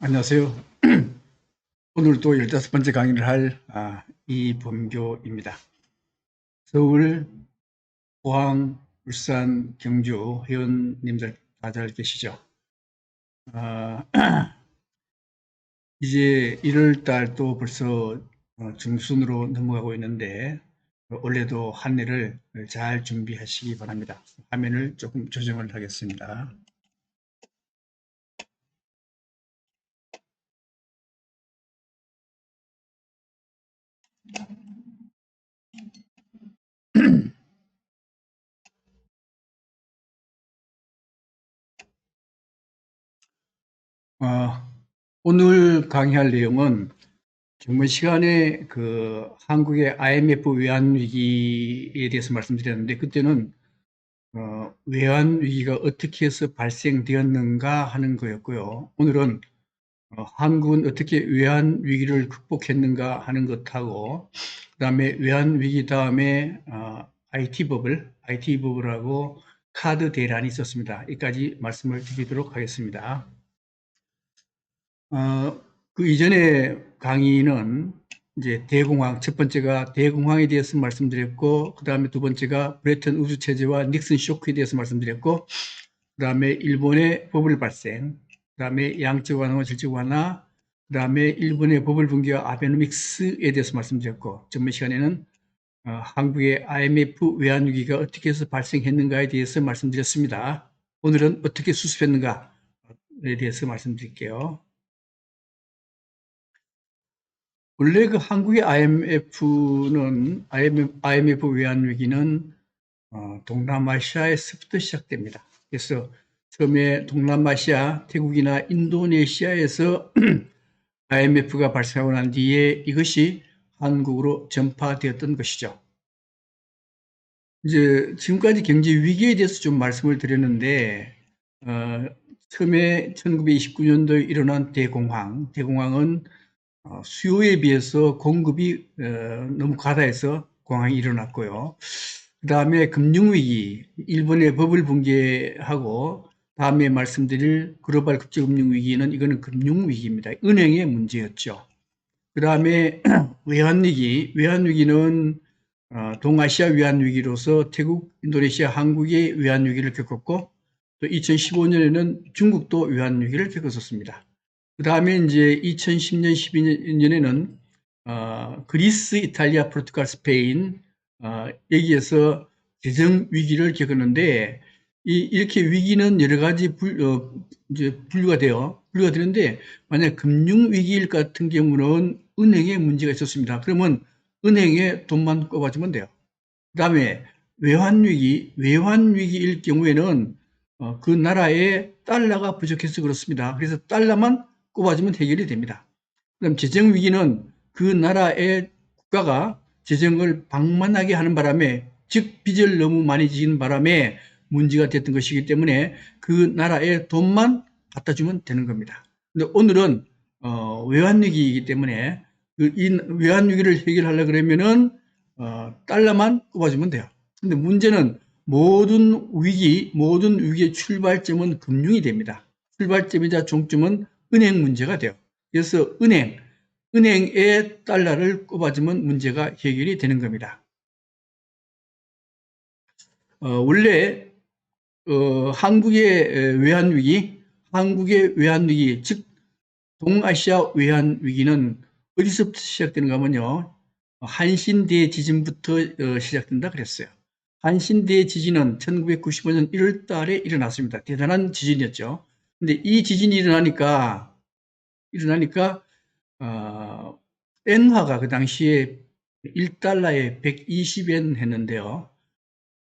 안녕하세요. 오늘도 15번째 강의를 할 이범교입니다. 서울, 포항, 울산, 경주 회원님들 다 잘 계시죠? 아, 이제 1월 달 또 벌써 중순으로 넘어가고 있는데 올해도 한 해를 잘 준비하시기 바랍니다. 화면을 조금 조정을 하겠습니다. 어, 오늘 강의할 내용은 정부 시간에 한국의 IMF 외환 위기에 대해서 말씀드렸는데 그때는 외환 위기가 어떻게 해서 발생되었는가 하는 거였고요. 오늘은 한국은 어떻게 외환 위기를 극복했는가 하는 것하고 그다음에 외환 위기 다음에 IT버블하고 카드 대란이 있었습니다. 여기까지 말씀을 드리도록 하겠습니다. 그 이전에 강의는 이제 대공황, 첫 번째가 대공황에 대해서 말씀드렸고, 그 다음에 두 번째가 브레튼 우드 체제와 닉슨 쇼크에 대해서 말씀드렸고, 그 다음에 일본의 버블 발생, 그 다음에 양적 완화와 질적 완화, 그 다음에 일본의 버블 붕괴와 아베노믹스에 대해서 말씀드렸고, 전번 시간에는 한국의 IMF 외환위기가 어떻게 해서 발생했는가에 대해서 말씀드렸습니다. 오늘은 어떻게 수습했는가에 대해서 말씀드릴게요. 원래 그 한국의 IMF 외환위기는 동남아시아에서부터 시작됩니다. 그래서 처음에 동남아시아, 태국이나 인도네시아에서 IMF가 발생하고 난 뒤에 이것이 한국으로 전파되었던 것이죠. 이제 지금까지 경제 위기에 대해서 좀 말씀을 드렸는데, 처음에 1929년도에 일어난 대공황은 수요에 비해서 공급이 너무 과다해서 공황이 일어났고요. 그 다음에 금융위기, 일본의 버블 붕괴하고 다음에 말씀드릴 글로벌 국제금융위기는 이거는 금융위기입니다. 은행의 문제였죠. 그 다음에 외환위기는 동아시아 외환위기로서 태국, 인도네시아, 한국의 외환위기를 겪었고 또 2015년에는 중국도 외환위기를 겪었었습니다. 그 다음에 이제 2010년, 12년에는 그리스, 이탈리아, 포르투갈, 스페인 여기에서 재정 위기를 겪었는데 이렇게 위기는 여러 가지 이제 분류가 되는데 만약 금융 위기일 같은 경우는 은행에 문제가 있었습니다. 그러면 은행에 돈만 꼽아주면 돼요. 그 다음에 외환 위기일 경우에는 그 나라에 달러가 부족해서 그렇습니다. 그래서 달러만 꼽아주면 해결이 됩니다. 그럼 재정 위기는 그 나라의 국가가 재정을 방만하게 하는 바람에, 즉 빚을 너무 많이 지는 바람에 문제가 됐던 것이기 때문에 그 나라에 돈만 갖다 주면 되는 겁니다. 근데 오늘은 외환 위기이기 때문에 이 외환 위기를 해결하려 그러면은 달러만 꼽아주면 돼요. 근데 문제는 모든 위기의 출발점은 금융이 됩니다. 출발점이자 종점은 은행 문제가 돼요. 그래서 은행에 달러를 꼽아주면 문제가 해결이 되는 겁니다. 원래 한국의 외환위기, 즉 동아시아 외환위기는 어디서부터 시작되는가 하면요. 한신대 지진부터 시작된다 그랬어요. 한신대 지진은 1995년 1월 달에 일어났습니다. 대단한 지진이었죠. 근데 이 지진이 일어나니까 엔화가 그 당시에 1달러에 120엔 했는데요.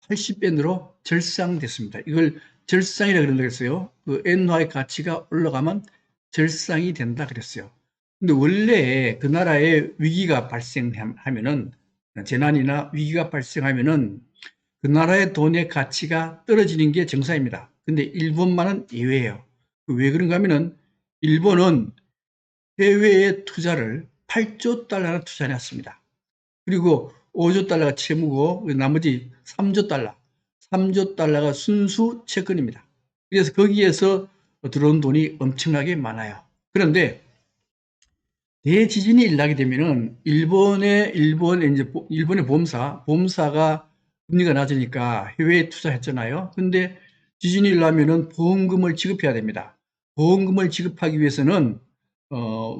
80엔으로 절상됐습니다. 이걸 절상이라 그런다 그랬어요. 그 엔화의 가치가 올라가면 절상이 된다 그랬어요. 근데 원래 그 나라에 위기가 발생하면은 재난이나 위기가 발생하면은 그 나라의 돈의 가치가 떨어지는 게 정상입니다. 근데 일본만은 예외예요. 왜 그런가 하면은 일본은 해외에 투자를 8조 달러나 투자해놨습니다. 그리고 5조 달러가 채무고 나머지 3조 달러가 순수 채권입니다. 그래서 거기에서 들어온 돈이 엄청나게 많아요. 그런데 대지진이 일어나게 되면은 일본의 보험사가 금리가 낮으니까 해외에 투자했잖아요. 근데 지진이 일어나면은 보험금을 지급해야 됩니다. 보험금을 지급하기 위해서는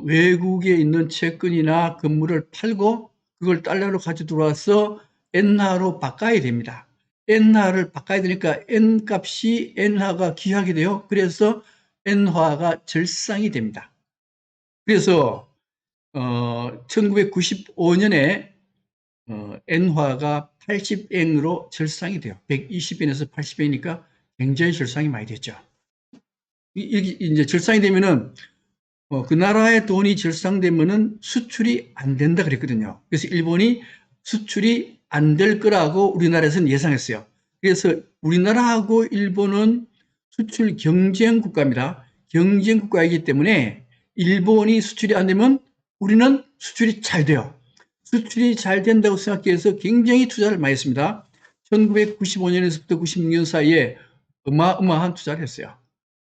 외국에 있는 채권이나 건물을 팔고 그걸 달러로 가져 들어와서 엔화로 바꿔야 됩니다. 엔화를 바꿔야 되니까 엔 값이 엔화가 귀하게 돼요. 그래서 엔화가 절상이 됩니다. 그래서 1995년에 엔화가 80엔으로 절상이 돼요. 120엔에서 80엔이니까 굉장히 절상이 많이 됐죠. 이제 절상이 되면은 그 나라의 돈이 절상되면은 수출이 안 된다 그랬거든요. 그래서 일본이 수출이 안 될 거라고 우리나라에서는 예상했어요. 그래서 우리나라하고 일본은 수출 경쟁 국가입니다. 경쟁 국가이기 때문에 일본이 수출이 안 되면 우리는 수출이 잘 돼요. 수출이 잘 된다고 생각해서 굉장히 투자를 많이 했습니다. 1995년에서부터 96년 사이에 어마어마한 투자를 했어요.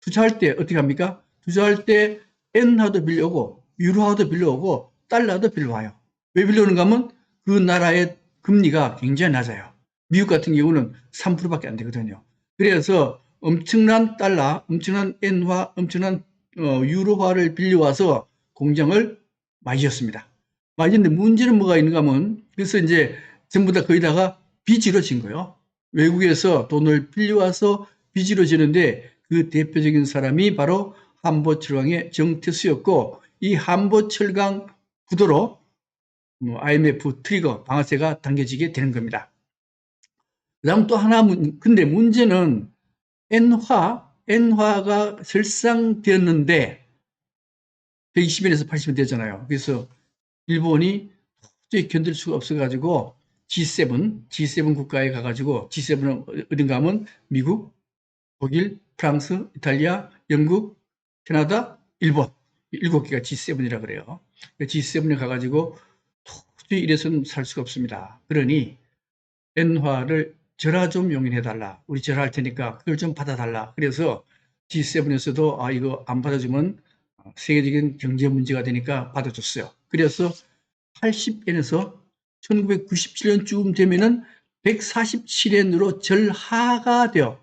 투자할 때 어떻게 합니까? 투자할 때 엔화도 빌려오고 유로화도 빌려오고 달러도 빌려와요. 왜 빌려오는가 하면 그 나라의 금리가 굉장히 낮아요. 미국 같은 경우는 3%밖에 안 되거든요. 그래서 엄청난 달러, 엄청난 엔화, 엄청난 유로화를 빌려와서 공장을 많이 지었습니다. 많이 지었는데 문제는 뭐가 있는가 하면 그래서 이제 전부 다 거기다가 빚으로 진 거예요. 외국에서 돈을 빌려와서 빚으로 지는데 그 대표적인 사람이 바로 한보철강의 정태수였고 이 한보철강 부도로 IMF 트리거 방아쇠가 당겨지게 되는 겁니다. 그 다음 또 하나 근데 문제는 엔화가 설상되었는데 120엔에서 80엔 되잖아요. 그래서 일본이 도저히 견딜 수가 없어가지고 G7 국가에 가가지고 G7은 어딘가 하면 미국, 독일, 프랑스, 이탈리아, 영국, 캐나다, 일본 7개가 G7이라 그래요. G7에 가가지고 도저히 이래서는 살 수가 없습니다. 그러니 엔화를 절하 좀 용인해달라. 우리 절하할 테니까 그걸 좀 받아달라. 그래서 G7에서도 이거 안 받아주면 세계적인 경제 문제가 되니까 받아줬어요. 그래서 80엔에서 1997년쯤 되면은 147엔으로 절하가 돼요.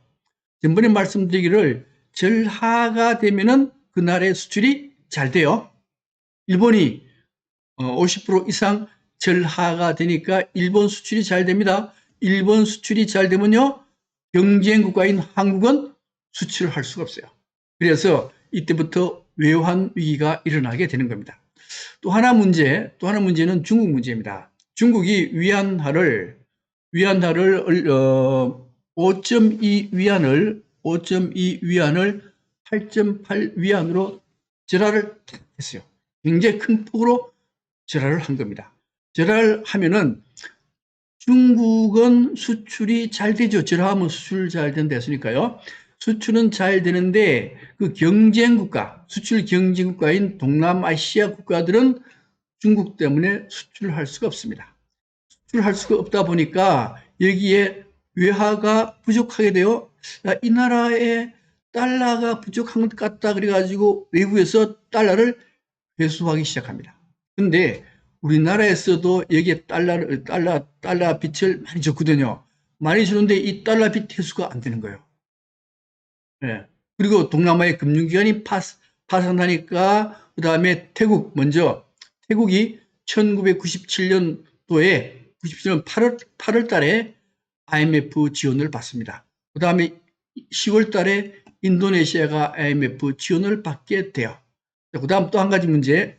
전번에 말씀드리기를 절하가 되면은 그 나라의 수출이 잘 돼요. 일본이 50% 이상 절하가 되니까 일본 수출이 잘 됩니다. 일본 수출이 잘 되면요, 경쟁 국가인 한국은 수출을 할 수가 없어요. 그래서 이때부터 외환 위기가 일어나게 되는 겁니다. 또 하나 문제는 중국 문제입니다. 중국이 위안화를 5.2 위안을 8.8 위안으로 절하를 했어요. 굉장히 큰 폭으로 절하를 한 겁니다. 절하를 하면은 중국은 수출이 잘 되죠. 절하하면 수출 잘 된다 했으니까요. 수출은 잘 되는데 그 수출 경쟁 국가인 동남아시아 국가들은 중국 때문에 수출을 할 수가 없습니다. 수출을 할 수가 없다 보니까 여기에 외화가 부족하게 돼요. 이 나라에 달러가 부족한 것 같다 그래가지고 외국에서 달러를 회수하기 시작합니다. 근데 우리나라에서도 여기에 달러 빚을 많이 줬거든요. 많이 주는데 이 달러 빚 회수가 안 되는 거예요. 예. 그리고 동남아의 금융기관이 파산하니까 그 다음에 태국이 1997년도에 97년 8월 달에 IMF 지원을 받습니다. 그 다음에 10월 달에 인도네시아가 IMF 지원을 받게 돼요. 그 다음 또 한 가지 문제.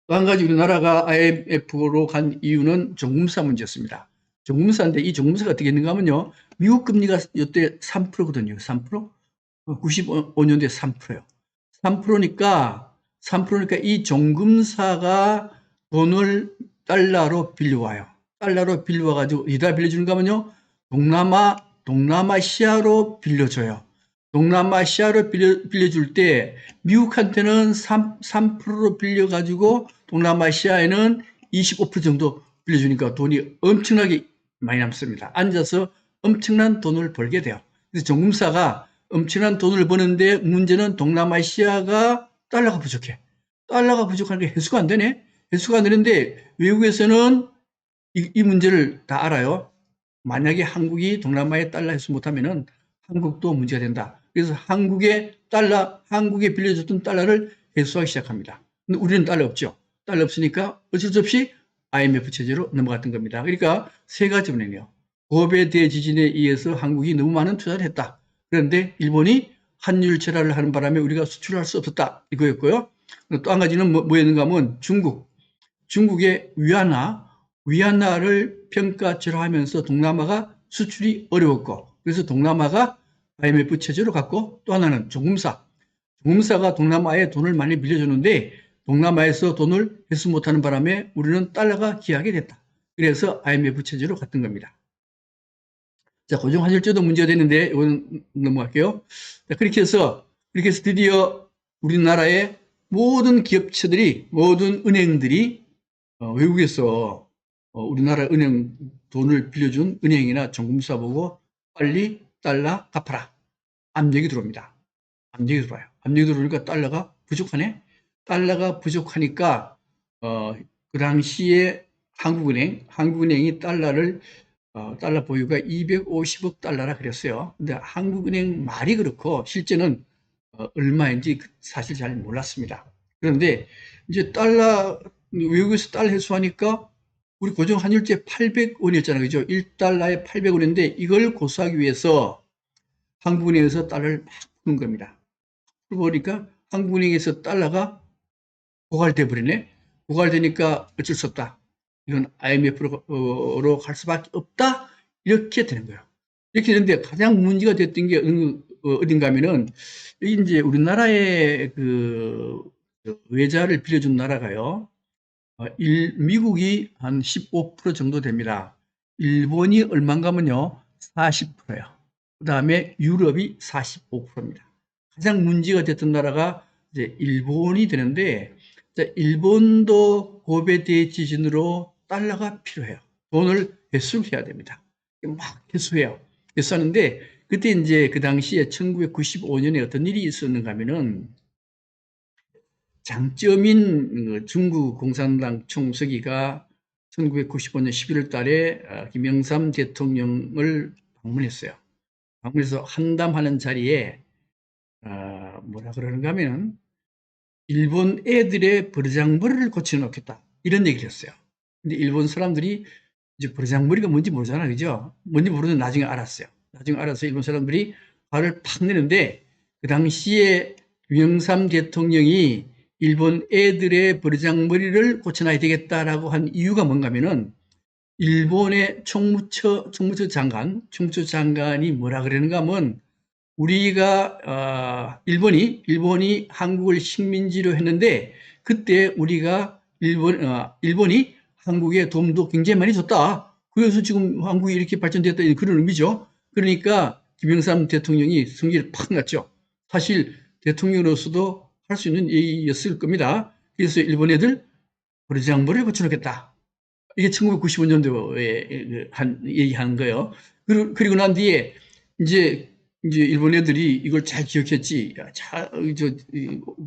또 한 가지 우리나라가 IMF로 간 이유는 종금사 문제였습니다. 종금사인데 이 종금사가 어떻게 했는가 하면요. 미국 금리가 이때 3%거든요. 3%? 95년도에 3%예요. 3%니까 이 종금사가 돈을 달러로 빌려와요. 달러로 빌려와가지고 어디다 빌려주는가 하면요. 동남아시아로 빌려줘요. 동남아시아로 빌려줄 때 미국한테는 3%로 빌려가지고 동남아시아에는 25% 정도 빌려주니까 돈이 엄청나게 많이 남습니다. 앉아서 엄청난 돈을 벌게 돼요. 그래서 종금사가 엄청난 돈을 버는데 문제는 동남아시아가 달러가 부족해. 달러가 부족하니까 해수가 안 되네. 해수가 안 되는데 외국에서는 이 문제를 다 알아요. 만약에 한국이 동남아에 달러 해수 못하면은 한국도 문제가 된다. 그래서 한국에 빌려줬던 달러를 회수하기 시작합니다. 근데 우리는 달러 없죠. 달러 없으니까 어쩔 수 없이 IMF 체제로 넘어갔던 겁니다. 그러니까 세 가지 문제네요. 고베 대지진에 의해서 한국이 너무 많은 투자를 했다. 그런데 일본이 환율 절하를 하는 바람에 우리가 수출할 수 없었다. 이거였고요. 또 한 가지는 뭐였는가 하면 중국의 위안화를 평가치로 하면서 동남아가 수출이 어려웠고, 그래서 동남아가 IMF 체제로 갔고, 또 하나는 조금사가 동남아에 돈을 많이 빌려줬는데 동남아에서 돈을 회수 못하는 바람에 우리는 달러가 귀하게 됐다. 그래서 IMF 체제로 갔던 겁니다. 자, 고정환율제도 문제가 되는데 이건 넘어갈게요. 자, 그렇게 해서 드디어 우리나라의 모든 기업체들이, 모든 은행들이 외국에서 우리나라 은행 돈을 빌려준 은행이나 정금사 보고 빨리 달러 갚아라. 압력이 들어옵니다. 압력이 들어와요. 압력이 들어오니까 달러가 부족하네. 달러가 부족하니까 그 당시에 한국은행이 달러 보유가 250억 달러라 그랬어요. 근데 한국은행 말이 그렇고 실제는 얼마인지 사실 잘 몰랐습니다. 그런데 이제 외국에서 달러 회수하니까 우리 고정 환율제 800원이었잖아요. 그죠? 1달러에 800원인데 이걸 고수하기 위해서 한국은행에서 달러를 막 푸는 겁니다. 그러니까 한국은행에서 달러가 고갈돼 버리네. 고갈되니까 어쩔 수 없다. 이건 IMF로 갈 수밖에 없다. 이렇게 되는 거예요. 이렇게 되는데 가장 문제가 됐던 게 어딘가 하면은 이제 우리나라의 그 외자를 빌려준 나라가요. 미국이 한 15% 정도 됩니다. 일본이 얼마인가면요. 40%예요. 그 다음에 유럽이 45%입니다. 가장 문제가 됐던 나라가 이제 일본이 되는데, 일본도 고베 대지진으로 달러가 필요해요. 돈을 회수를 해야 됩니다. 막 회수해요. 회수하는데, 그때 이제 그 당시에 1995년에 어떤 일이 있었는가 하면은, 장쩌민 중국 공산당 총서기가 1995년 11월 달에 김영삼 대통령을 방문했어요. 방문해서 한담하는 자리에 뭐라 그러는가 하면 일본 애들의 버르장머리를 고쳐놓겠다 이런 얘기를 했어요. 근데 일본 사람들이 이제 버르장머리가 뭔지 모르잖아, 그죠? 뭔지 모르는 나중에 알았어요. 나중에 알아서 일본 사람들이 화를 팍 내는데 그 당시에 김영삼 대통령이 일본 애들의 버르장머리를 고쳐놔야 되겠다라고 한 이유가 뭔가 하면은 일본의 총무처 장관이 뭐라 그러는가 하면 우리가 일본이 한국을 식민지로 했는데 그때 우리가 일본이 한국에 도움도 굉장히 많이 줬다. 그래서 지금 한국이 이렇게 발전됐다 그런 의미죠. 그러니까 김영삼 대통령이 성질을 팍 났죠. 사실 대통령으로서도 할 수 있는 얘기였을 겁니다. 그래서 일본 애들 버르장머리를 고쳐놓겠다. 이게 1995년도에 얘기하는 거예요. 그리고 난 뒤에 이제 일본 애들이 이걸 잘 기억했지.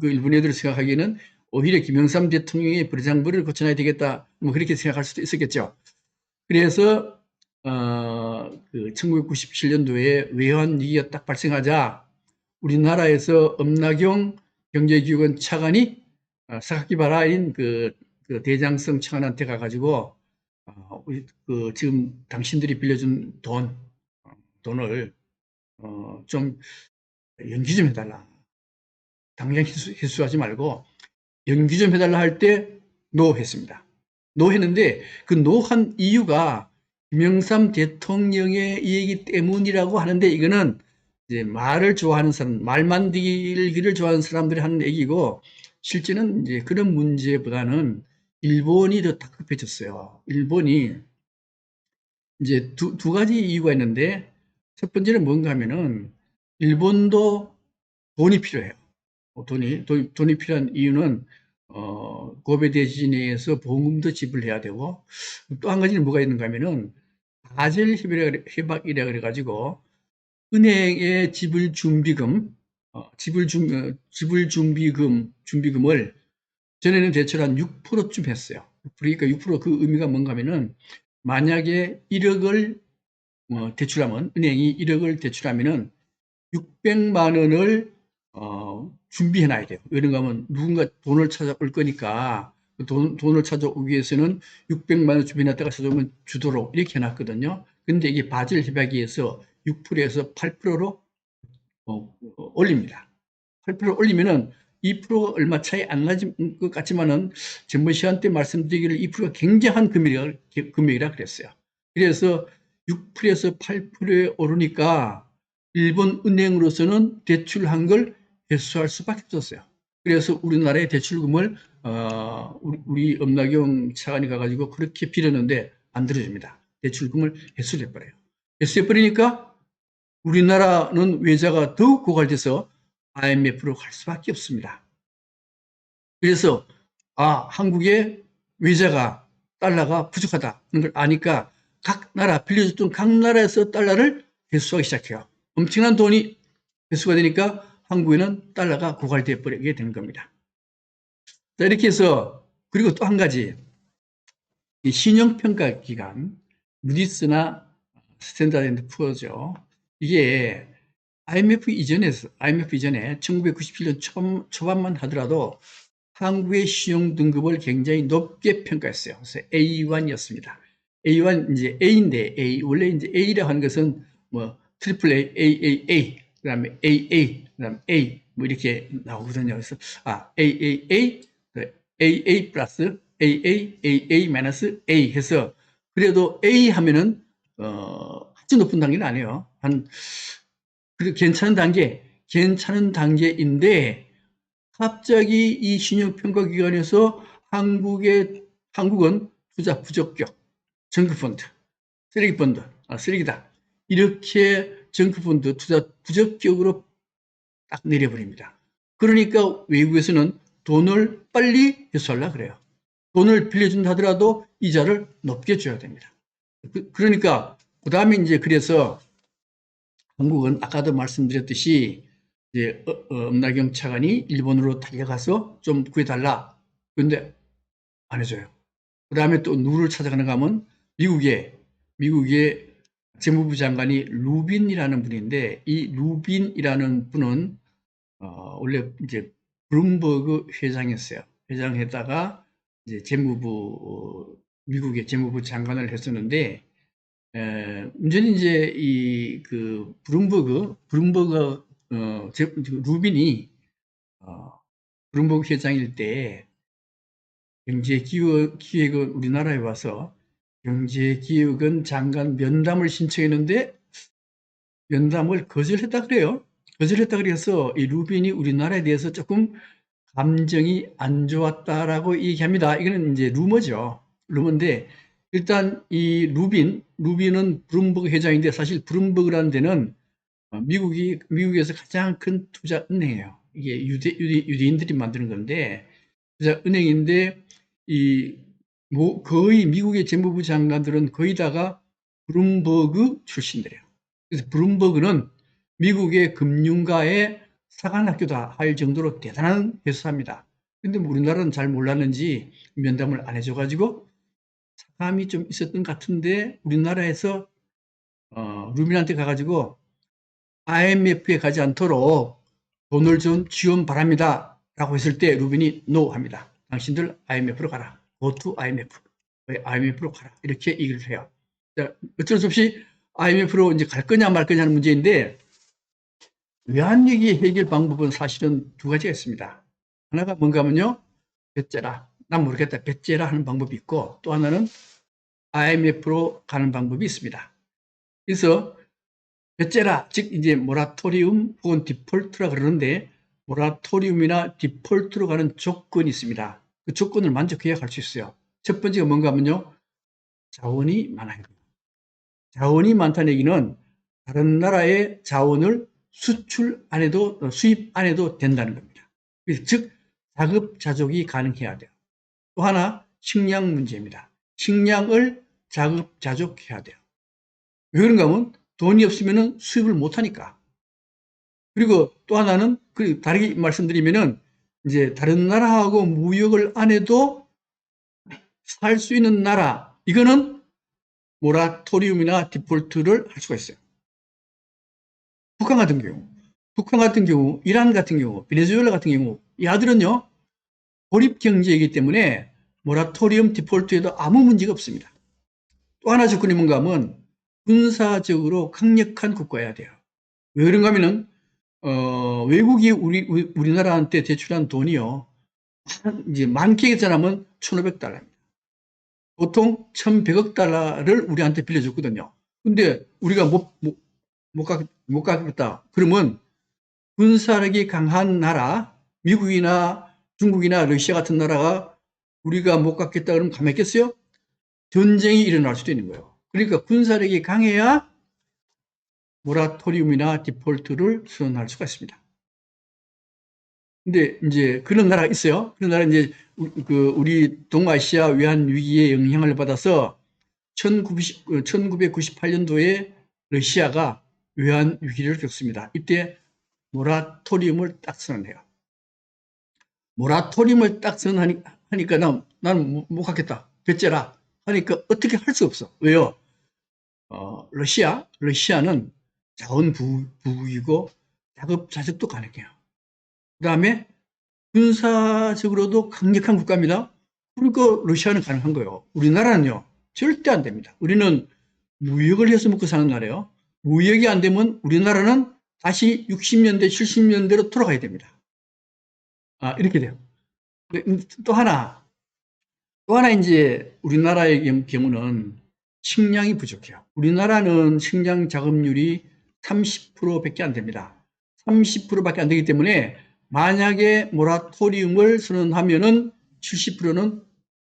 그 일본 애들을 생각하기에는 오히려 김영삼 대통령의 버르장머리를 고쳐놔야 되겠다. 뭐 그렇게 생각할 수도 있었겠죠. 그래서 그 1997년도에 외환 위기가 딱 발생하자 우리나라에서 엄나경 경제기획원 차관이 사카키바라인 그 대장성 차관한테 가가지고 지금 당신들이 빌려준 돈을 좀 연기 좀 해달라. 당장 회수하지 말고 연기 좀 해달라 할 때 노 했습니다. 노 했는데 그 노 한 이유가 김영삼 대통령의 얘기 때문이라고 하는데 이거는 이제 말을 좋아하는 사람, 말 만들기를 좋아하는 사람들이 하는 얘기고 실제는 이제 그런 문제보다는 일본이 더 다급해졌어요. 일본이 이제 두 가지 이유가 있는데 첫 번째는 뭔가 하면은 일본도 돈이 필요해요. 돈이 필요한 이유는 고베 대지진에 의해서 보험금도 지불해야 되고 또 한 가지는 뭐가 있는가 하면은 바젤 협약이라 그래가지고 은행의 지불 준비금 준비금을 전에는 대출 한 6%쯤 했어요. 그러니까 6%, 그 의미가 뭔가 하면은, 만약에 1억을 대출하면, 은행이 1억을 대출하면은 600만 원을 준비해 놔야 돼요. 왜냐면 하면 누군가 돈을 찾아올 거니까 그 돈을 찾아오기 위해서는 600만 원 준비해 놨다가 찾아오면 주도록 이렇게 해놨거든요. 근데 이게 바젤 협약에서 6%에서 8%로 올립니다. 8% 올리면은 2%가 얼마 차이 안 나질 것 같지만은 전번 시간 때 말씀드리기를 2%가 굉장한 금액이라 그랬어요. 그래서 6%에서 8%에 오르니까 일본 은행으로서는 대출한 걸 회수할 수밖에 없었어요. 그래서 우리나라의 대출금을 우리 엄나경 차관이 가가지고 그렇게 빌었는데 안 들어줍니다. 대출금을 회수를 해버려요. 회수해버리니까 우리나라는 외자가 더욱 고갈돼서 IMF로 갈 수밖에 없습니다. 그래서 한국의 외자가 달러가 부족하다는 걸 아니까 각 나라 빌려줬던 각 나라에서 달러를 회수하기 시작해요. 엄청난 돈이 회수가 되니까 한국에는 달러가 고갈돼 버리게 되는 겁니다. 자, 이렇게 해서 그리고 또 한 가지 신용평가 기관 무디스나 스탠다드 앤드 푸어죠. 이게 IMF 이전에 1997년 초반만 하더라도 한국의 신용 등급을 굉장히 높게 평가했어요. 그래서 A1이었습니다. A1 이제 A인데 원래 이제 A라고 하는 것은 뭐 트리플 A, AAA, 그다음에 AA, 그다음 A 뭐 이렇게 나오거든요. 그래서 AAA, AA 플러스 AA, AA 마이너스 A 해서 그래도 A 하면은 아주 높은 단계는 아니에요. 그리고 괜찮은 단계인데 갑자기 이 신용평가기관에서 한국은 투자 부적격, 정크펀드, 쓰레기다. 이렇게 정크펀드 투자 부적격으로 딱 내려버립니다. 그러니까 외국에서는 돈을 빨리 회수하려고 그래요. 돈을 빌려준다 하더라도 이자를 높게 줘야 됩니다. 그러니까 그 다음에 이제 그래서 한국은 아까도 말씀드렸듯이 이제 엄나경 차관이 일본으로 달려가서 좀 구해달라. 그런데 안 해줘요. 그 다음에 또 누구를 찾아가는가 하면 미국의 재무부 장관이 루빈이라는 분인데 이 루빈이라는 분은 원래 이제 블룸버그 회장이었어요. 회장했다가 이제 미국의 재무부 장관을 했었는데 문제는 이제 블룸버그 루빈이 블룸버그 회장일 때 경제기획은 우리나라에 와서 경제기획은 장관 면담을 신청했는데 면담을 거절했다 그래요. 거절했다 그래서 이 루빈이 우리나라에 대해서 조금 감정이 안 좋았다라고 얘기합니다. 이거는 이제 루머죠. 루머인데 일단 이 루빈은 블룸버그 회장인데 사실 블룸버그라는 데는 미국에서 가장 큰 투자 은행이에요. 이게 유대인들이 만드는 건데 투자 은행인데 거의 미국의 재무부 장관들은 거의 다가 블룸버그 출신들이에요. 그래서 블룸버그는 미국의 금융가의 사관학교다 할 정도로 대단한 회사입니다. 근데 뭐 우리나라는 잘 몰랐는지 면담을 안 해줘가지고 사감이 좀 있었던 것 같은데 우리나라에서 루빈한테 가가지고 IMF에 가지 않도록 돈을 좀 지원 바랍니다 라고 했을 때 루빈이 NO 합니다. 당신들 IMF로 가라. Go to IMF. IMF로 가라. 이렇게 얘기를 해요. 어쩔 수 없이 IMF로 이제 갈 거냐 말 거냐 하는 문제인데 외환위기 해결 방법은 사실은 두 가지가 있습니다. 하나가 뭔가 하면요. 뱃째라. 난 모르겠다. 뱃째라 하는 방법이 있고 또 하나는 IMF로 가는 방법이 있습니다. 그래서 뱃째라, 즉 이제 모라토리움 혹은 디폴트라 그러는데 모라토리움이나 디폴트로 가는 조건이 있습니다. 그 조건을 만족해야 갈 수 있어요. 첫 번째가 뭔가 하면요. 자원이 많아요. 자원이 많다는 얘기는 다른 나라의 자원을 수입 안 해도 된다는 겁니다. 즉 자급자족이 가능해야 돼요. 또 하나 식량 문제입니다. 식량을 자급자족해야 돼요. 왜 그런가 하면 돈이 없으면 수입을 못하니까. 그리고 또 하나는 다르게 말씀드리면은 이제 다른 나라하고 무역을 안 해도 살 수 있는 나라, 이거는 모라토리움이나 디폴트를 할 수가 있어요. 북한 같은 경우, 이란 같은 경우, 베네수엘라 같은 경우, 이 아들은요, 고립 경제이기 때문에 모라토리움 디폴트에도 아무 문제가 없습니다. 또 하나 조건이 뭔가 하면 군사적으로 강력한 국가여야 돼요. 왜 그런가 하면은, 외국이 우리나라한테 대출한 돈이요, 이제 많게 계산하면 1,500달러입니다. 보통 1,100억 달러를 우리한테 빌려줬거든요. 근데 우리가 못 갚겠다. 그러면 군사력이 강한 나라, 미국이나 중국이나 러시아 같은 나라가 우리가 못 갚겠다 그러면 가만히 있겠어요? 전쟁이 일어날 수도 있는 거예요. 그러니까 군사력이 강해야 모라토리움이나 디폴트를 선언할 수가 있습니다. 근데 이제 그런 나라가 있어요. 그런 나라 이제 우리 동아시아 외환 위기의 영향을 받아서 1998년도에 러시아가 외환 위기를 겪습니다. 이때 모라토리움을 딱 선언해요. 모라토리움을 딱 선언하니까 나는 못 갖겠다. 배째라. 하니까 어떻게 할 수 없어. 왜요? 러시아는 자원 부국이고 자급자족도 가능해요. 그 다음에 군사적으로도 강력한 국가입니다. 그러니까 러시아는 가능한 거예요. 우리나라는요, 절대 안 됩니다. 우리는 무역을 해서 먹고 사는 나라예요. 무역이 안 되면 우리나라는 다시 60년대, 70년대로 돌아가야 됩니다. 이렇게 돼요. 또 하나 이제 우리나라의 경우는 식량이 부족해요. 우리나라는 식량 자급률이 30%밖에 안 됩니다. 30%밖에 안 되기 때문에 만약에 모라토리움을 선언하면은 70%는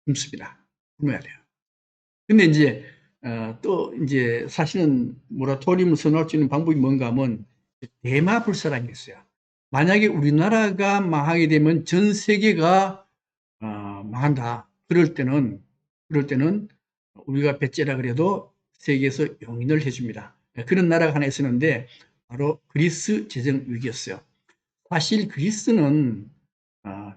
굶습니다. 굶어야 돼요. 근데 이제 또 이제 사실은 모라토리움을 선언할 수 있는 방법이 뭔가 하면 대마불사라는 게 있어요. 만약에 우리나라가 망하게 되면 전 세계가 망한다. 그럴 때는 우리가 배째라 그래도 세계에서 용인을 해줍니다. 그런 나라가 하나 있었는데 바로 그리스 재정 위기였어요. 사실 그리스는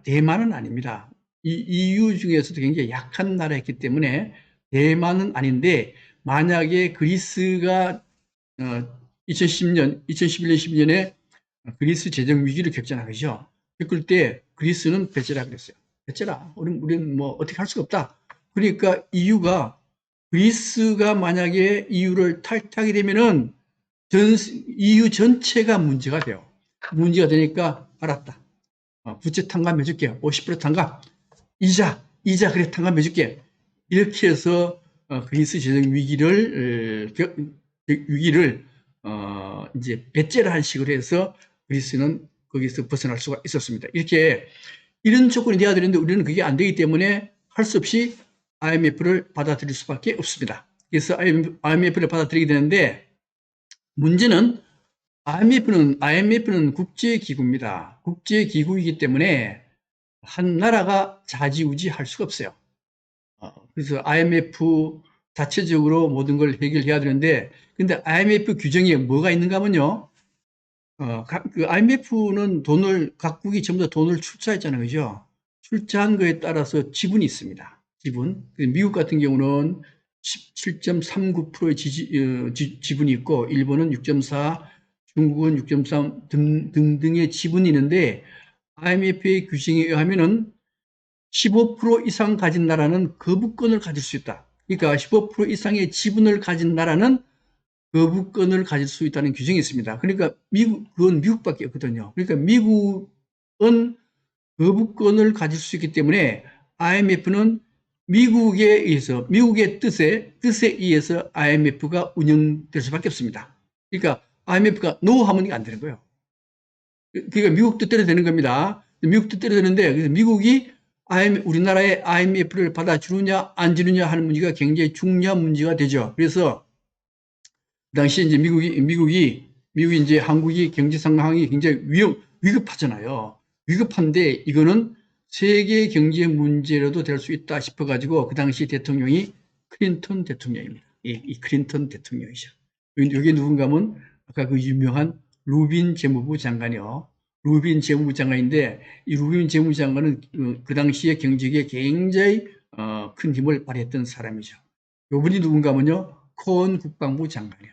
대만은 아닙니다. 이 EU 중에서도 굉장히 약한 나라였기 때문에 대만은 아닌데 만약에 그리스가 2011년, 12년에 그리스 재정 위기를 겪잖아, 그죠? 겪을 때 그리스는 배째라 그랬어요. 배째라. 우리는 뭐 어떻게 할 수가 없다. 그러니까 EU가 그리스가 만약에 EU를 탈퇴하게 되면은 EU 전체가 문제가 돼요. 문제가 되니까 알았다. 부채 탕감해줄게. 50% 탕감. 이자 그래 탕감해줄게. 이렇게 해서 그리스 재정 위기를 이제 배째라 한 식으로 해서 그리스는 거기서 벗어날 수가 있었습니다. 이런 조건이 돼야 되는데 우리는 그게 안 되기 때문에 할 수 없이 IMF를 받아들일 수밖에 없습니다. 그래서 IMF를 받아들이게 되는데 문제는 IMF는 국제기구입니다. 국제기구이기 때문에 한 나라가 좌지우지 할 수가 없어요. 그래서 IMF 자체적으로 모든 걸 해결해야 되는데, 근데 IMF 규정에 뭐가 있는가 하면요. IMF는 각국이 전부 다 돈을 출자했잖아요. 그죠? 출자한 거에 따라서 지분이 있습니다. 미국 같은 경우는 17.39%의 지분이 있고, 일본은 6.4, 중국은 6.3 등등의 지분이 있는데, IMF의 규정에 의하면은 15% 이상 가진 나라는 거부권을 가질 수 있다. 그러니까 15% 이상의 지분을 가진 나라는 거부권을 가질 수 있다는 규정이 있습니다. 그러니까 그건 미국밖에 없거든요. 그러니까 미국은 거부권을 가질 수 있기 때문에 IMF는 미국의 뜻에 의해서 IMF가 운영될 수밖에 없습니다. 그러니까 IMF가 NO 하면 안 되는 거예요. 그러니까 미국 뜻대로 되는 겁니다. 미국 뜻대로 되는데, 그래서 미국이 우리나라의 IMF를 받아주느냐 안 주느냐 하는 문제가 굉장히 중요한 문제가 되죠. 그래서 그 당시에 이제 미국이 이제 한국이 경제 상황이 굉장히 위급하잖아요. 위급한데 이거는 세계 경제 문제로도 될 수 있다 싶어가지고 그 당시 대통령이 클린턴 대통령입니다. 이 클린턴 대통령이죠. 이게 누군가 하면 아까 그 유명한 루빈 재무부 장관이요. 루빈 재무부 장관인데 이 루빈 재무부 장관은 그 당시에 경제에 굉장히 큰 힘을 발휘했던 사람이죠. 요분이 누군가 하면요. 코언 국방부 장관이요.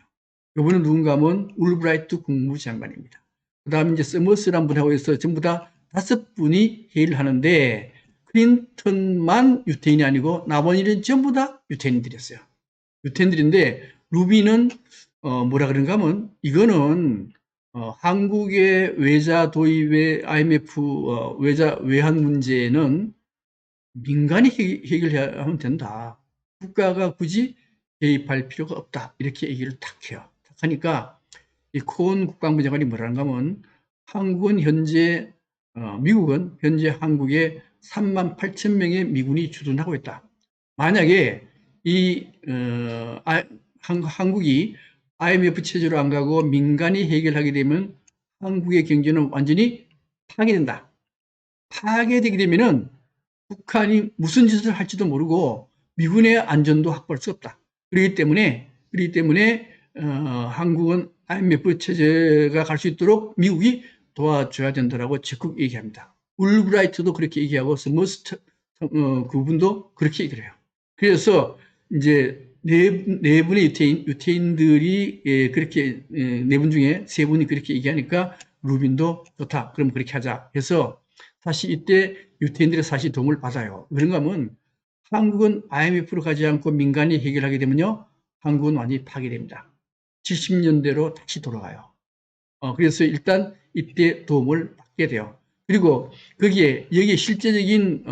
요분은 누군가 하면 울브라이트 국무부 장관입니다. 그 다음에 이제 서머스란 분하고 해서 전부 다 5분이 회의를 하는데 클린턴만 유태인이 아니고 나머지는 전부 다 유태인들이었어요. 유태인들인데 루빈은 뭐라 그런가 하면 이거는 한국의 외자 도입의 IMF 외자 외환 문제는 민간이 해결해야 하면 된다. 국가가 굳이 개입할 필요가 없다. 이렇게 얘기를 탁 해요. 탁 하니까 이 코언 국방부 장관이 뭐라는가 하면 한국은 현재 미국은 현재 한국에 38,000명의 미군이 주둔하고 있다. 만약에 이 한국이 IMF 체제로 안 가고 민간이 해결하게 되면 한국의 경제는 완전히 파괴된다. 파괴되게 되면은 북한이 무슨 짓을 할지도 모르고 미군의 안전도 확보할 수 없다. 그렇기 때문에 한국은 IMF 체제가 갈 수 있도록 미국이 도와줘야 된다라고 적극 얘기합니다. 울브라이트도 그렇게 얘기하고 스머스트 그분도 그렇게 얘기를 해요. 그래서 이제 네 분의 유태인들이 그렇게 네 분 중에 3분이 그렇게 얘기하니까 루빈도 좋다. 그럼 그렇게 하자. 해서 사실 이때 유태인들의 사실 도움을 받아요. 그런가 하면 한국은 IMF로 가지 않고 민간이 해결하게 되면요. 한국은 완전히 파괴됩니다. 70년대로 다시 돌아가요. 그래서 일단 이때 도움을 받게 돼요. 그리고 여기에 실제적인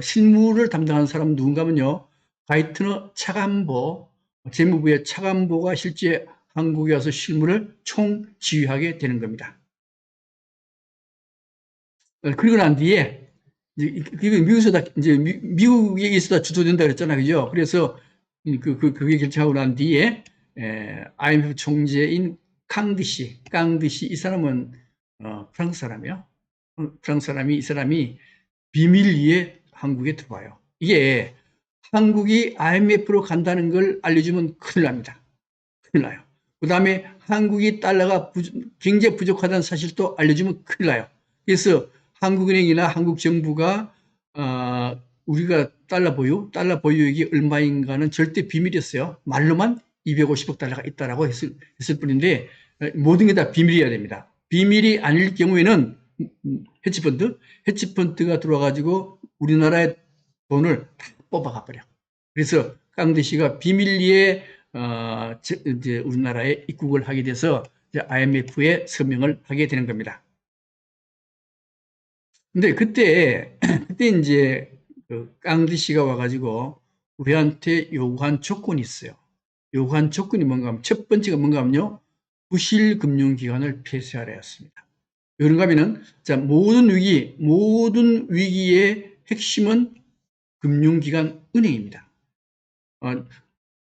실무를 담당한 사람은 누군가 하면요. 가이트너 차관보, 재무부의 차관보가 실제 한국에 와서 실무를 총지휘하게 되는 겁니다. 그리고 난 뒤에 미국에 있어다 주도된다 그랬잖아요. 그죠? 그래서 그게 결정하고 난 뒤에 IMF 총재인 깡드시 이 사람은 프랑스 사람이요. 프랑스 사람이 이 사람이 비밀리에 한국에 들어와요. 이게 한국이 IMF로 간다는 걸 알려주면 큰일 납니다. 큰일 나요. 그 다음에 한국이 달러가 굉장히 부족하다는 사실도 알려주면 큰일 나요. 그래서 한국은행이나 한국 정부가 우리가 달러 보유액이 얼마인가는 절대 비밀이었어요. 말로만 250억 달러가 있다라고 했을 뿐인데 모든 게 다 비밀이어야 됩니다. 비밀이 아닐 경우에는 헤지펀드가 들어와가지고 우리나라의 돈을 다 뽑아가 버려. 그래서 깡드시가 비밀리에 이제 우리나라에 입국을 하게 돼서 이제 IMF에 서명을 하게 되는 겁니다. 근데 그때 이제 깡드시가 와가지고 우리한테 요구한 조건이 있어요. 요구한 조건이 뭔가 하면 첫 번째가 뭔가 하면요. 부실 금융기관을 폐쇄하려 했습니다. 그런가 하면은 자, 모든 위기의 핵심은 금융기관 은행입니다.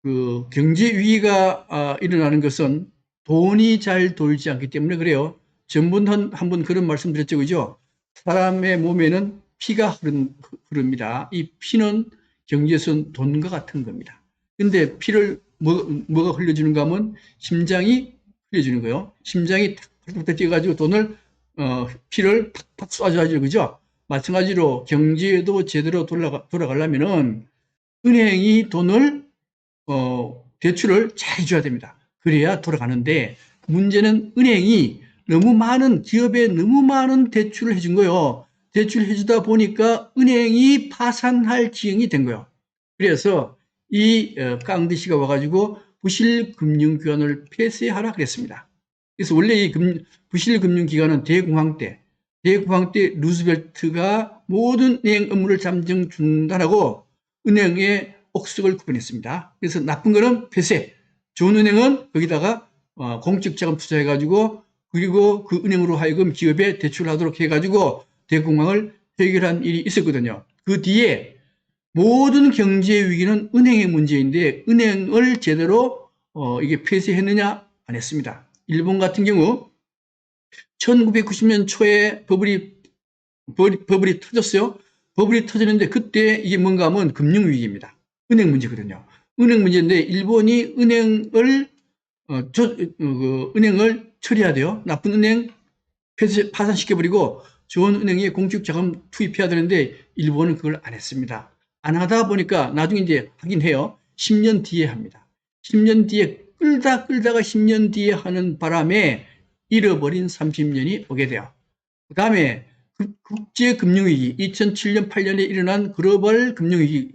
그 경제 위기가 일어나는 것은 돈이 잘 돌지 않기 때문에 그래요. 전번 한번 그런 말씀 드렸죠. 그죠? 사람의 몸에는 피가 흐릅니다. 이 피는 경제에서는 돈과 같은 겁니다. 근데 피를 뭐가 흘려주는가 하면 심장이 흘려주는 거예요. 심장이 탁탁 뛰어가지고 피를 탁탁 쏴줘야죠. 그죠? 마찬가지로 경제도 제대로 돌아가려면은 은행이 대출을 잘 해줘야 됩니다. 그래야 돌아가는데 문제는 은행이 기업에 너무 많은 대출을 해준 거예요. 대출을 해주다 보니까 은행이 파산할 지경이 된 거예요. 그래서 이 깡드시가 와가지고 부실금융기관을 폐쇄하라 그랬습니다. 그래서 원래 이 부실금융기관은 대공황 때 루즈벨트가 모든 은행 업무를 잠정 중단하고 은행의 옥석을 구분했습니다. 그래서 나쁜 거는 폐쇄, 좋은 은행은 거기다가 공적 자금 투자해가지고 그리고 그 은행으로 하여금 기업에 대출하도록 해가지고 대공황을 해결한 일이 있었거든요. 그 뒤에 모든 경제 위기는 은행의 문제인데 은행을 제대로 이게 폐쇄했느냐 안 했습니다. 일본 같은 경우 1990년 초에 버블이 터졌어요. 버블이 터졌는데 그때 이게 뭔가 하면 금융위기입니다. 은행 문제거든요. 은행 문제인데 일본이 은행을 처리해야 돼요. 나쁜 은행 파산시켜버리고 좋은 은행에 공적 자금 투입해야 되는데 일본은 그걸 안 했습니다. 안 하다 보니까 나중에 이제 하긴 해요. 10년 뒤에 합니다. 10년 뒤에 끌다가 10년 뒤에 하는 바람에 잃어버린 30년이 오게 돼요. 그 다음에 국제금융위기, 2007년, 8년에 일어난 글로벌 금융위기,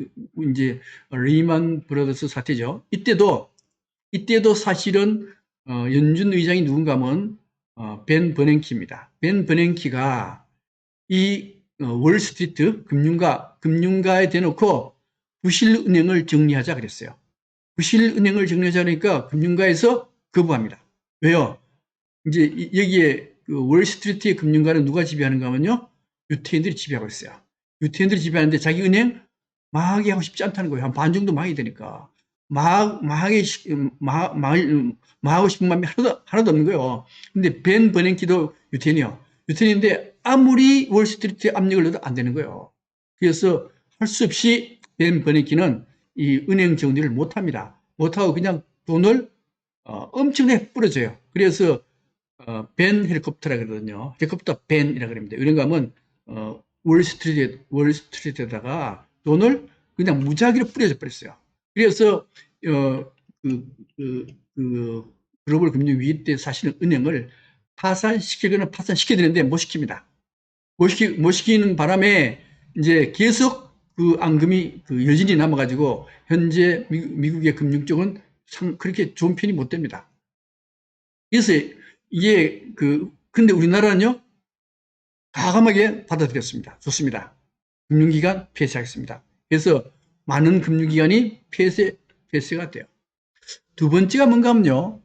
이제 리만 브라더스 사태죠. 이때도 사실은 연준 의장이 누군가 하면 벤 버냉키입니다. 벤 버냉키가 이 월스트리트 금융가에 대놓고 부실은행을 정리하자 그랬어요. 부실은행을 정리하자 그러니까 금융가에서 거부합니다. 왜요? 이제 여기에 그 월스트리트의 금융가는 누가 지배하는가 하면요. 유태인들이 지배하고 있어요. 유태인들이 지배하는데 자기 은행 망하게 하고 싶지 않다는 거예요. 한 반 정도 망하게 되니까. 망하고 싶은 마음이 하나도 없는 거예요. 근데 벤 버냉키도 유태인이요. 유태인인데 아무리 월스트리트에 압력을 넣어도 안 되는 거예요. 그래서 할 수 없이 벤 버냉키는 이 은행 정리를 못합니다. 못하고 그냥 돈을 엄청나게 뿌려줘요. 그래서 벤 헬리콥터라 그러거든요. 헬리콥터 벤이라 그럽니다. 이런가 하면 월스트리트에다가 돈을 그냥 무작위로 뿌려져 버렸어요. 그래서 글로벌 금융 위기 때 사실은 은행을 파산시켜야 되는데 못 시킵니다. 못 시키는 바람에 이제 계속 그 앙금이 그 여진이 남아가지고 현재 미국의 금융 쪽은 그렇게 좋은 편이 못 됩니다. 그래서 이게 근데 우리나라는요, 과감하게 받아들였습니다. 좋습니다. 금융기관 폐쇄하겠습니다. 그래서 많은 금융기관이 폐쇄가 돼요. 두 번째가 뭔가 하면요,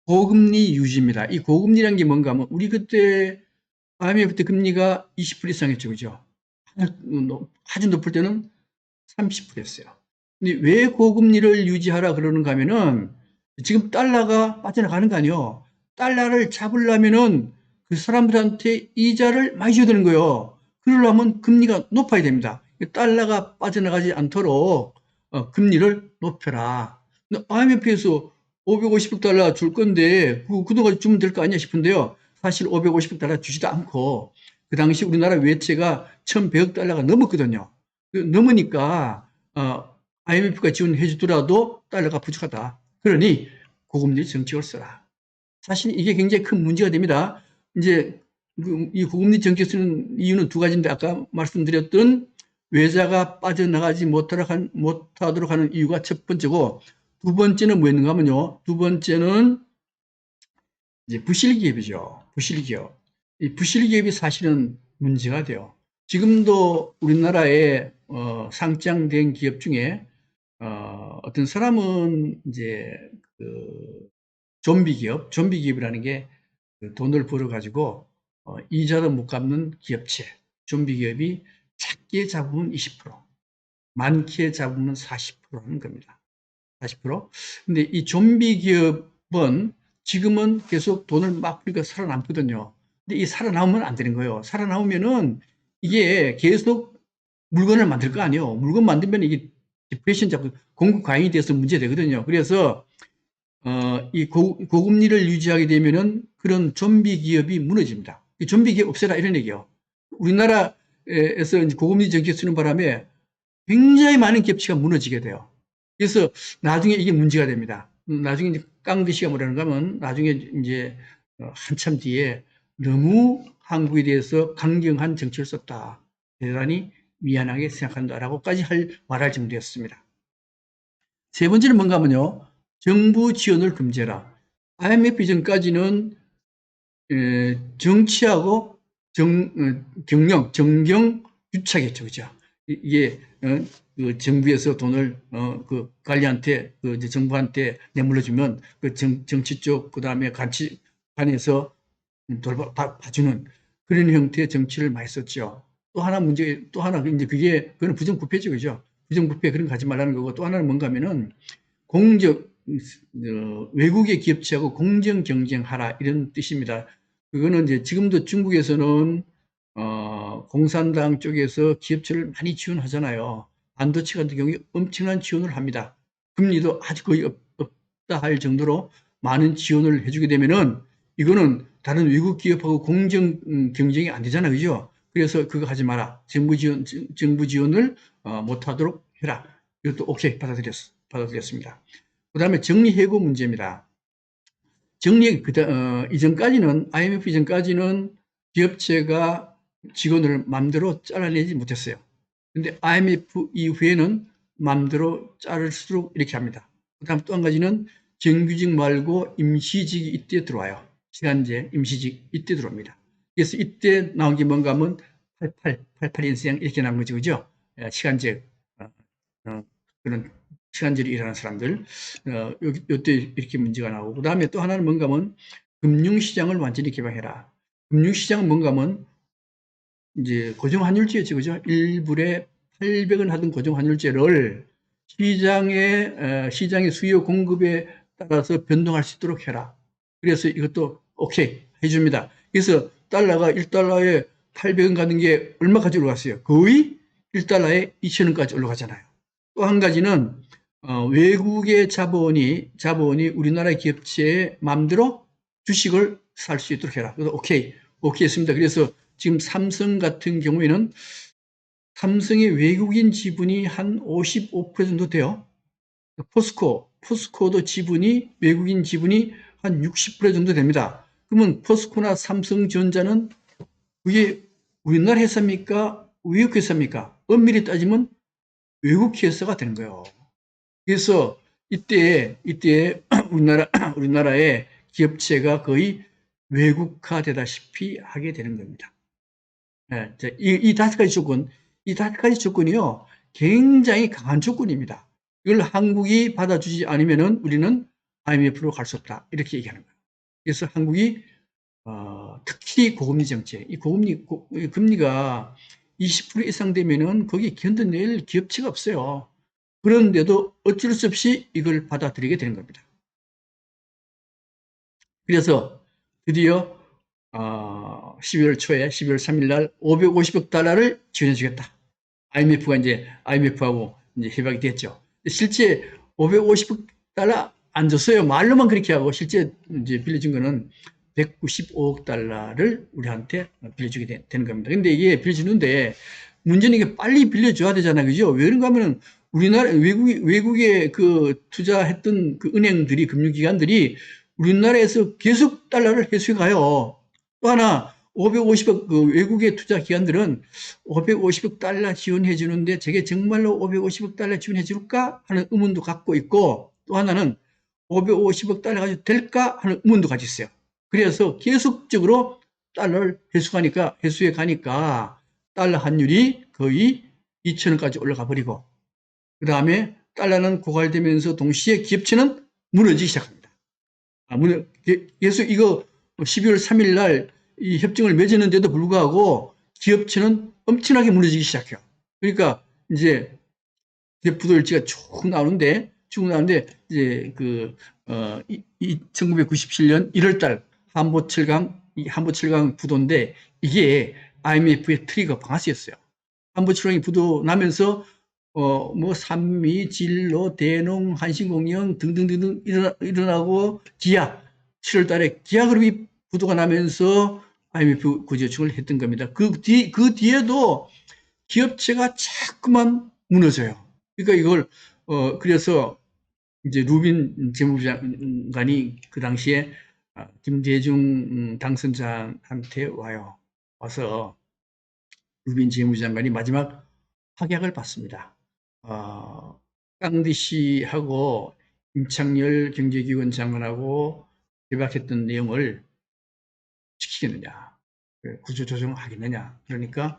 고금리 유지입니다. 이 고금리라는 게 뭔가 하면, 우리 그때 IMF 때 금리가 20% 이상이었죠. 그죠? 아주 높을 때는 30%였어요. 근데 왜 고금리를 유지하라 그러는가 하면은, 지금 달러가 빠져나가는 거 아니에요. 달러를 잡으려면은 그 사람들한테 이자를 많이 줘야 되는 거예요. 그러려면 금리가 높아야 됩니다. 달러가 빠져나가지 않도록 금리를 높여라. IMF에서 550달러 줄 건데 그동안 주면 될 거 아니야 싶은데요. 사실 550달러 주지도 않고 그 당시 우리나라 외채가 1,100억 달러가 넘었거든요. 넘으니까 IMF가 지원해 주더라도 달러가 부족하다. 그러니 고금리 정책을 써라. 사실 이게 굉장히 큰 문제가 됩니다. 이제 이 고금리 정책 쓰는 이유는 두 가지인데 아까 말씀드렸던 외자가 빠져나가지 못하도록 하는 이유가 첫 번째고, 두 번째는 뭐였는가 하면요. 두 번째는 이제 부실기업이죠. 부실기업. 이 부실기업이 사실은 문제가 돼요. 지금도 우리나라에 상장된 기업 중에 어떤 사람은 이제 좀비기업이라는 게 돈을 벌어가지고 이자도 못 갚는 기업체, 좀비기업이 작게 잡으면 20%, 많게 잡으면 40%라는 겁니다. 40%. 근데 이 좀비기업은 지금은 계속 돈을 막 그러니까 살아남거든요. 근데 이 살아남으면 안 되는 거예요. 살아남으면은 이게 계속 물건을 만들 거 아니에요. 물건 만들면 이게 디프레션 잡고 공급 과잉이 돼서 문제 되거든요. 그래서 이 고금리를 유지하게 되면은 그런 좀비 기업이 무너집니다. 이 좀비 기업 없애라 이런 얘기예요. 우리나라에서 이제 고금리 정책 쓰는 바람에 굉장히 많은 기업체가 무너지게 돼요. 그래서 나중에 이게 문제가 됩니다. 나중에 이제 깡드 씨가 뭐라는가 하면 나중에 이제 한참 뒤에 너무 한국에 대해서 강경한 정책을 썼다. 대단히 미안하게 생각한다라고까지 말할 정도였습니다. 세 번째는 뭔가 하면요. 정부 지원을 금지해라. IMF 이전까지는 정치하고 정경 유착했죠. 그죠? 이게 그 정부에서 돈을 그 관리한테 이제 정부한테 내물러주면 그 정치 쪽 그다음에 간에서 봐주는 그런 형태의 정치를 많이 썼죠. 또 하나 이제 그거는 부정부패죠. 그죠? 부정부패 그런 거 하지 말라는 거고, 또 하나는 뭔가 하면은 외국의 기업체하고 공정 경쟁하라 이런 뜻입니다. 그거는 이제 지금도 중국에서는 공산당 쪽에서 기업체를 많이 지원하잖아요. 반도체 같은 경우에 엄청난 지원을 합니다. 금리도 아주 거의 없다 할 정도로 많은 지원을 해주게 되면은 이거는 다른 외국 기업하고 공정 경쟁이 안 되잖아, 그죠? 그래서 그거 하지 마라. 정부 지원을 못하도록 해라. 이것도 오케이 받아들였습니다. 그 다음에 정리해고 문제입니다. 이전까지는 IMF 이전까지는 기업체가 직원을 마음대로 잘라내지 못했어요. 근데 IMF 이후에는 마음대로 자를수록 이렇게 합니다. 그 다음 또 한 가지는 정규직 말고 임시직이 이때 들어와요. 시간제, 임시직 이때 들어옵니다. 그래서 이때 나온 게 뭔가 하면 88인생 이렇게 나온 거죠. 그죠? 시간제, 그런 시간제로 일하는 사람들. 요때 이렇게 문제가 나오고. 그 다음에 또 하나는 뭔가 하면 금융시장을 완전히 개방해라. 금융시장은 뭔가 하면 이제 고정환율제였죠. 그죠? 1불에 800원 하던 고정환율제를 시장의 수요 공급에 따라서 변동할 수 있도록 해라. 그래서 이것도 오케이 해줍니다. 그래서 달러가 1달러에 800원 가는 게 얼마까지 올라갔어요? 거의 1달러에 2,000원까지 올라가잖아요. 또 한 가지는 외국의 자본이 우리나라 기업체의 마음대로 주식을 살 수 있도록 해라. 그래서 오케이 했습니다. 그래서 지금 삼성 같은 경우에는 삼성의 외국인 지분이 한 55% 정도 돼요. 포스코도 외국인 지분이 한 60% 정도 됩니다. 그러면 포스코나 삼성전자는 그게 우리나라 회사입니까? 외국 회사입니까? 엄밀히 따지면 외국 회사가 되는 거예요. 그래서 이때 우리나라의 기업체가 거의 외국화되다시피 하게 되는 겁니다. 네, 이 다섯 가지 조건이요, 굉장히 강한 조건입니다. 이걸 한국이 받아주지 않으면은 우리는 IMF로 갈 수 없다. 이렇게 얘기하는 거예요. 그래서 한국이, 특히 고금리 정책, 금리가 20% 이상 되면은 거기 견뎌낼 기업체가 없어요. 그런데도 어쩔 수 없이 이걸 받아들이게 되는 겁니다. 그래서 드디어 12월 초에 12월 3일 날 550억 달러를 지원해 주겠다. IMF하고 이제 협약이 됐죠. 실제 550억 달러 안 줬어요. 말로만 그렇게 하고 실제 이제 빌려준 거는 195억 달러를 우리한테 빌려주게 되는 겁니다. 근데 이게 빌려주는데 문제는 이게 빨리 빌려줘야 되잖아요. 그죠? 왜 그런가 하면은 우리나라 외국에 그 투자했던 그 은행들이 금융기관들이 우리나라에서 계속 달러를 회수해 가요. 또 하나 550억 그 외국의 투자 기관들은 550억 달러 지원해 주는데 저게 정말로 550억 달러 지원해 줄까 하는 의문도 갖고 있고, 또 하나는 550억 달러 가지고 될까 하는 의문도 가지고 있어요. 그래서 계속적으로 달러를 회수해 가니까 달러 환율이 거의 2,000원까지 올라가 버리고, 그 다음에 달러는 고갈되면서 동시에 기업체는 무너지기 시작합니다. 그래서 이거 12월 3일 날 이 협정을 맺었는데도 불구하고 기업체는 엄청나게 무너지기 시작해요. 그러니까 이제 부도일지가 쭉 나오는데 이제 1997년 1월 달 한보 7강 부도인데 이게 IMF의 트리거 방아쇠였어요. 한보 7강이 부도 나면서 뭐 산미, 진로, 대농, 한신공영 등등등등 일어나고 기아 7월 달에 기아그룹이 부도가 나면서 IMF 구제축을 했던 겁니다. 그 뒤에도 기업체가 자꾸만 무너져요. 그러니까 이걸 그래서 이제 루빈 재무부장관이 그 당시에 김대중 당선자한테 와서 루빈 재무장관이 마지막 확약을 받습니다. 깡디 씨하고 임창열 경제기획원 장관하고 협약했던 내용을 지키겠느냐, 구조조정하겠느냐. 그러니까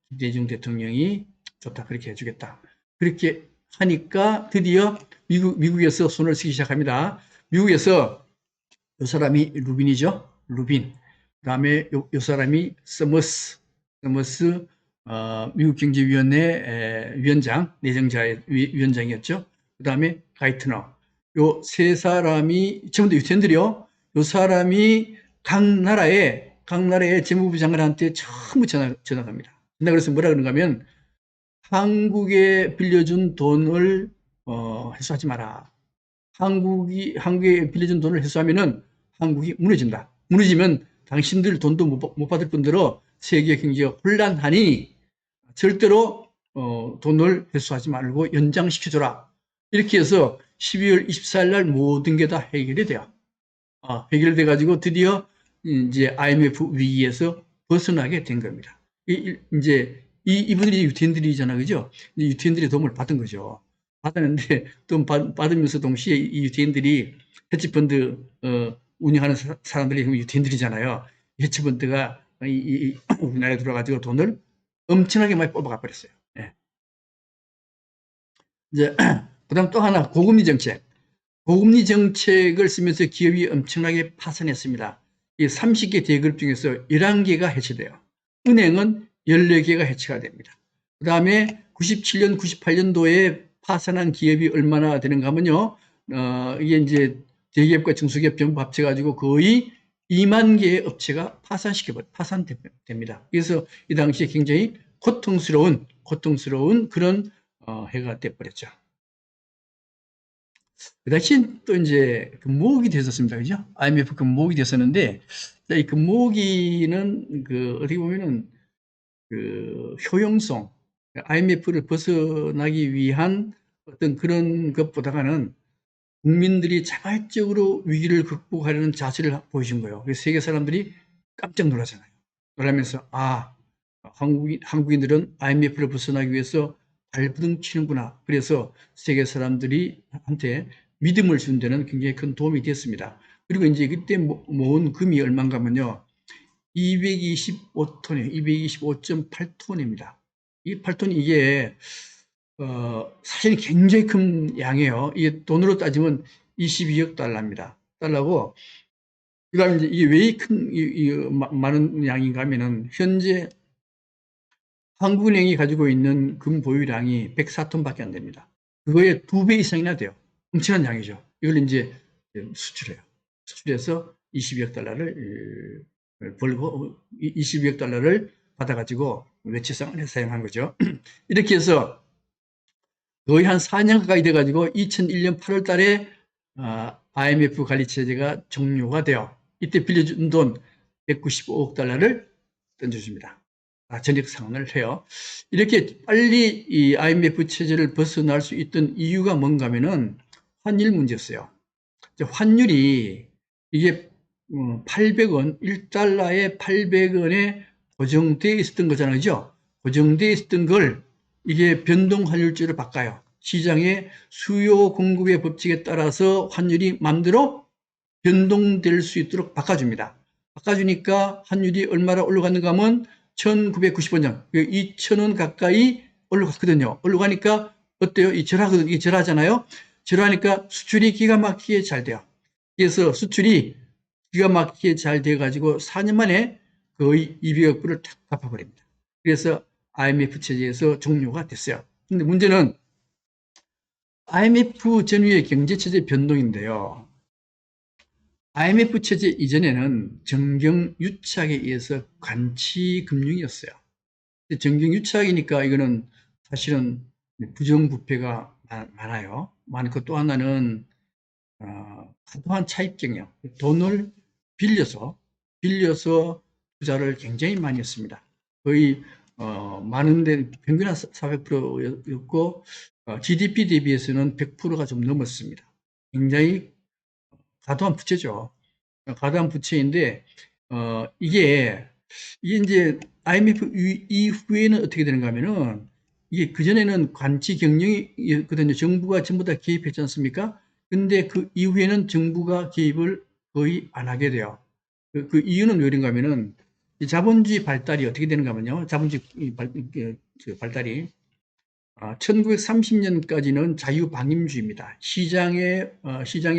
김대중 대통령이 좋다, 그렇게 해주겠다. 그렇게 하니까 드디어 미국에서 손을 쓰기 시작합니다. 미국에서 이 사람이 루빈이죠. 루빈. 그 다음에 이 사람이 서머스, 미국 경제위원회 위원장, 내정자의 위원장이었죠. 그 다음에 가이트너. 요 세 사람이 전부 다 유태인들이요. 요 사람이 각 나라의 재무부 장관한테 전부 전화갑니다. 그래서 뭐라 그런가 하면 한국에 빌려준 돈을 회수하지 마라. 한국에 빌려준 돈을 회수하면은 한국이 무너진다. 무너지면 당신들 돈도 못 받을 뿐더러 세계 경제가 혼란하니 절대로 돈을 회수하지 말고 연장시켜줘라. 이렇게 해서 12월 24일 날 모든 게 다 해결이 돼요. 해결돼 가지고 드디어 이제 IMF 위기에서 벗어나게 된 겁니다. 이제 이분들이 유태인들이잖아, 그죠? 유태인들의 도움을 받은 거죠. 받았는데 돈 받으면서 동시에 이 유태인들이 헤지펀드 운영하는 사람들이 유태인들이잖아요. 헤지펀드가 우리나라에 들어가지고 돈을 엄청나게 많이 뽑아가 버렸어요. 예. 이제 그다음 또 하나 고금리 정책. 고금리 정책을 쓰면서 기업이 엄청나게 파산했습니다. 이 30개 대기업 중에서 11개가 해체돼요. 은행은 14개가 해체가 됩니다. 그 다음에 97년, 98년도에 파산한 기업이 얼마나 되는가 하면요. 이게 이제 대기업과 중소기업 전부 합쳐가지고 거의 2만 개의 업체가 파산됩니다. 그래서 이 당시에 굉장히 고통스러운 그런 해가 돼버렸죠. 그 당시 또 이제 금모으기 됐었습니다. 그죠? IMF 금모으기 됐었는데, 이 금모으기는 어떻게 보면은 효용성, IMF를 벗어나기 위한 어떤 그런 것보다는 국민들이 자발적으로 위기를 극복하려는 자세를 보여준 거예요. 그래서 세계 사람들이 깜짝 놀라잖아요. 놀라면서, 한국인들은 IMF를 벗어나기 위해서 발버둥 치는구나. 그래서 세계 사람들이 한테 믿음을 준 데는 굉장히 큰 도움이 됐습니다. 그리고 이제 그때 모은 금이 얼마인가 하면요. 225톤이에요. 225.8톤입니다. 이 8톤이 이게, 사실 굉장히 큰 양이에요. 이게 돈으로 따지면 22억 달러입니다. 달러고, 그 다음에 이제 이게 왜 많은 양인가 하면은, 현재 한국은행이 가지고 있는 금 보유량이 104톤 밖에 안 됩니다. 그거의 2배 이상이나 돼요. 엄청난 양이죠. 이걸 이제 수출해요. 수출해서 22억 달러를 벌고 22억 달러를 받아가지고 외채상을 해서 사용한 거죠. 이렇게 해서 거의 한 4년 가까이 돼가지고 2001년 8월 달에 IMF 관리 체제가 종료가 돼요. 이때 빌려준 돈 195억 달러를 던져줍니다. 전액 상환을 해요. 이렇게 빨리 이 IMF 체제를 벗어날 수 있던 이유가 뭔가 하면은 환율 문제였어요. 환율이 이게 800원, 1달러에 800원에 고정되어 있었던 거잖아요. 그죠? 고정되어 있었던 걸 이게 변동환율제로 바꿔요. 시장의 수요 공급의 법칙에 따라서 환율이 마음대로 변동될 수 있도록 바꿔줍니다. 바꿔주니까 환율이 얼마나 올라갔는가 하면 1990원, 2,000원 가까이 올라갔거든요. 올라가니까 어때요? 이게 절하잖아요. 절하니까 수출이 기가 막히게 잘 돼요. 그래서 수출이 기가 막히게 잘 돼가지고 4년 만에 거의 200억 불을 탁 갚아버립니다. 그래서 IMF 체제에서 종료가 됐어요. 근데 문제는 IMF 전후의 경제체제 변동인데요. IMF 체제 이전에는 정경유착에 의해서 관치금융이었어요. 정경유착이니까 이거는 사실은 부정부패가 많아요. 많고 또 하나는 과도한 차입 경영, 돈을 빌려서 투자를 굉장히 많이 했습니다. 거의 많은데 평균 한 400%였고 GDP 대비해서는 100%가 좀 넘었습니다. 굉장히 과도한 부채죠. 과도한 부채인데 이게 이제 IMF 이후에는 어떻게 되는가 하면은 이게 그전에는 관치 경영이거든요. 정부가 전부 다 개입했지 않습니까? 근데 그 이후에는 정부가 개입을 거의 안 하게 돼요. 그 이유는 왜 그런가 하면은 이 자본주의 발달이 어떻게 되는가 하면요. 자본주의 발달이 1930년까지는 자유방임주의입니다. 시장의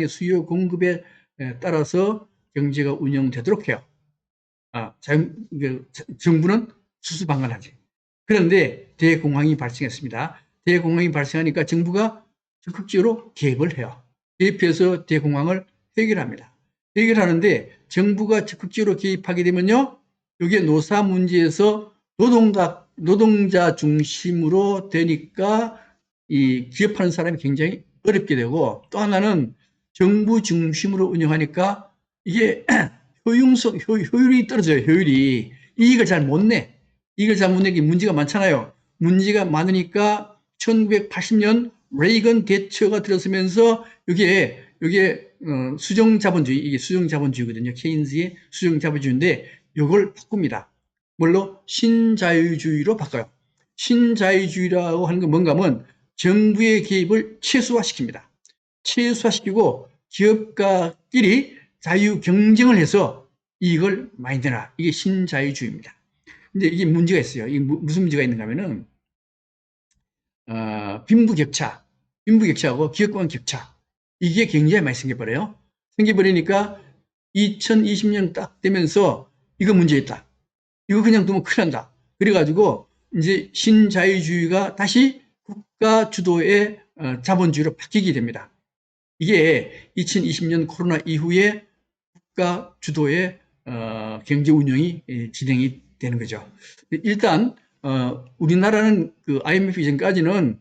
수요 공급에 따라서 경제가 운영되도록 해요. 정부는 수수방관하지. 그런데 대공황이 발생했습니다. 대공황이 발생하니까 정부가 적극적으로 개입을 해요. 개입해서 대공황을 해결합니다. 해결하는데 정부가 적극적으로 개입하게 되면요. 이게 노사 문제에서 노동자 중심으로 되니까 이 기업하는 사람이 굉장히 어렵게 되고 또 하나는 정부 중심으로 운영하니까 이게 효율이 떨어져요. 효율이. 이익을 잘 못 내. 이익을 잘 못 내기 문제가 많잖아요. 문제가 많으니까 1980년 레이건 대처가 들어서면서 이게 수정자본주의, 이게 수정자본주의거든요. 케인즈의 수정자본주의인데 이걸 바꿉니다. 뭘로? 신자유주의로 바꿔요. 신자유주의라고 하는 건 뭔가 하면 정부의 개입을 최소화시킵니다. 최소화시키고 기업가끼리 자유 경쟁을 해서 이익을 많이 내라. 이게 신자유주의입니다. 근데 이게 문제가 있어요. 이게 무슨 문제가 있는가 하면은, 빈부격차하고 기업 간 격차. 이게 굉장히 많이 생겨버려요. 생겨버리니까 2020년 딱 되면서 이거 문제 있다. 이거 그냥 두면 큰일 난다. 그래가지고 이제 신자유주의가 다시 국가 주도의 자본주의로 바뀌게 됩니다. 이게 2020년 코로나 이후에 국가 주도의 경제 운영이 진행이 되는 거죠. 일단 우리나라는 그 IMF 이전까지는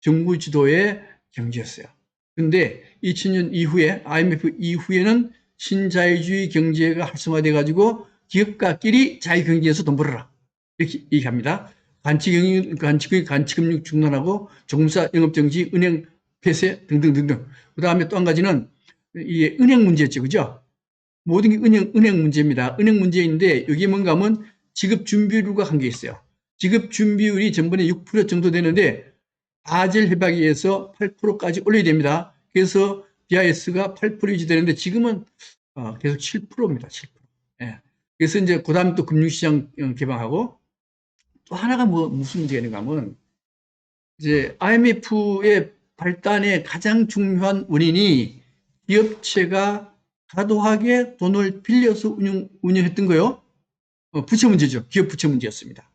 정부 주도의 경제였어요. 그런데 2000년 이후에 IMF 이후에는 신자유주의 경제가 활성화돼 가지고 기업가끼리 자유경제에서 돈 벌어라 이렇게 얘기합니다. 간치금융 중단하고 종사 영업정지, 은행 폐쇄 등등등등. 그 다음에 또 한 가지는 이게 은행 문제였죠, 그죠? 모든 게 은행 문제입니다. 은행 문제인데 여기 뭔가 하면 지급 준비율과 관계 있어요. 지급 준비율이 전번에 6% 정도 되는데 바젤 협약에 의해서 8%까지 올려야 됩니다. 그래서 BIS가 8% 유지되는데 지금은 계속 7%입니다. 7%. 예. 그래서 이제 그다음 또 금융시장 개방하고 또 하나가 무슨 문제가 있는가 하면 이제 IMF의 발단의 가장 중요한 원인이 기업체가 과도하게 돈을 빌려서 운영했던 거요. 부채 문제죠. 기업 부채 문제였습니다.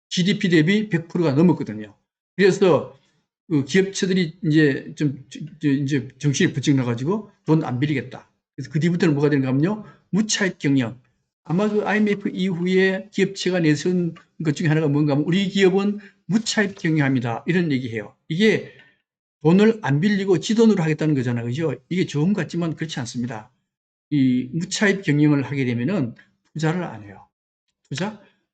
GDP 대비 100%가 넘었거든요. 그래서 그 기업체들이 이제 이제 정신이 부쩍 나가지고 돈 안 빌리겠다. 그래서 그 뒤부터는 뭐가 되는가 하면요. 무차입 경영. 아마 그 IMF 이후에 기업체가 내세운 것 중에 하나가 뭔가 하면 우리 기업은 무차입 경영합니다. 이런 얘기해요. 이게 돈을 안 빌리고 지 돈으로 하겠다는 거잖아요. 그죠? 이게 좋은 것 같지만 그렇지 않습니다. 이 무차입 경영을 하게 되면은 투자를 안 해요.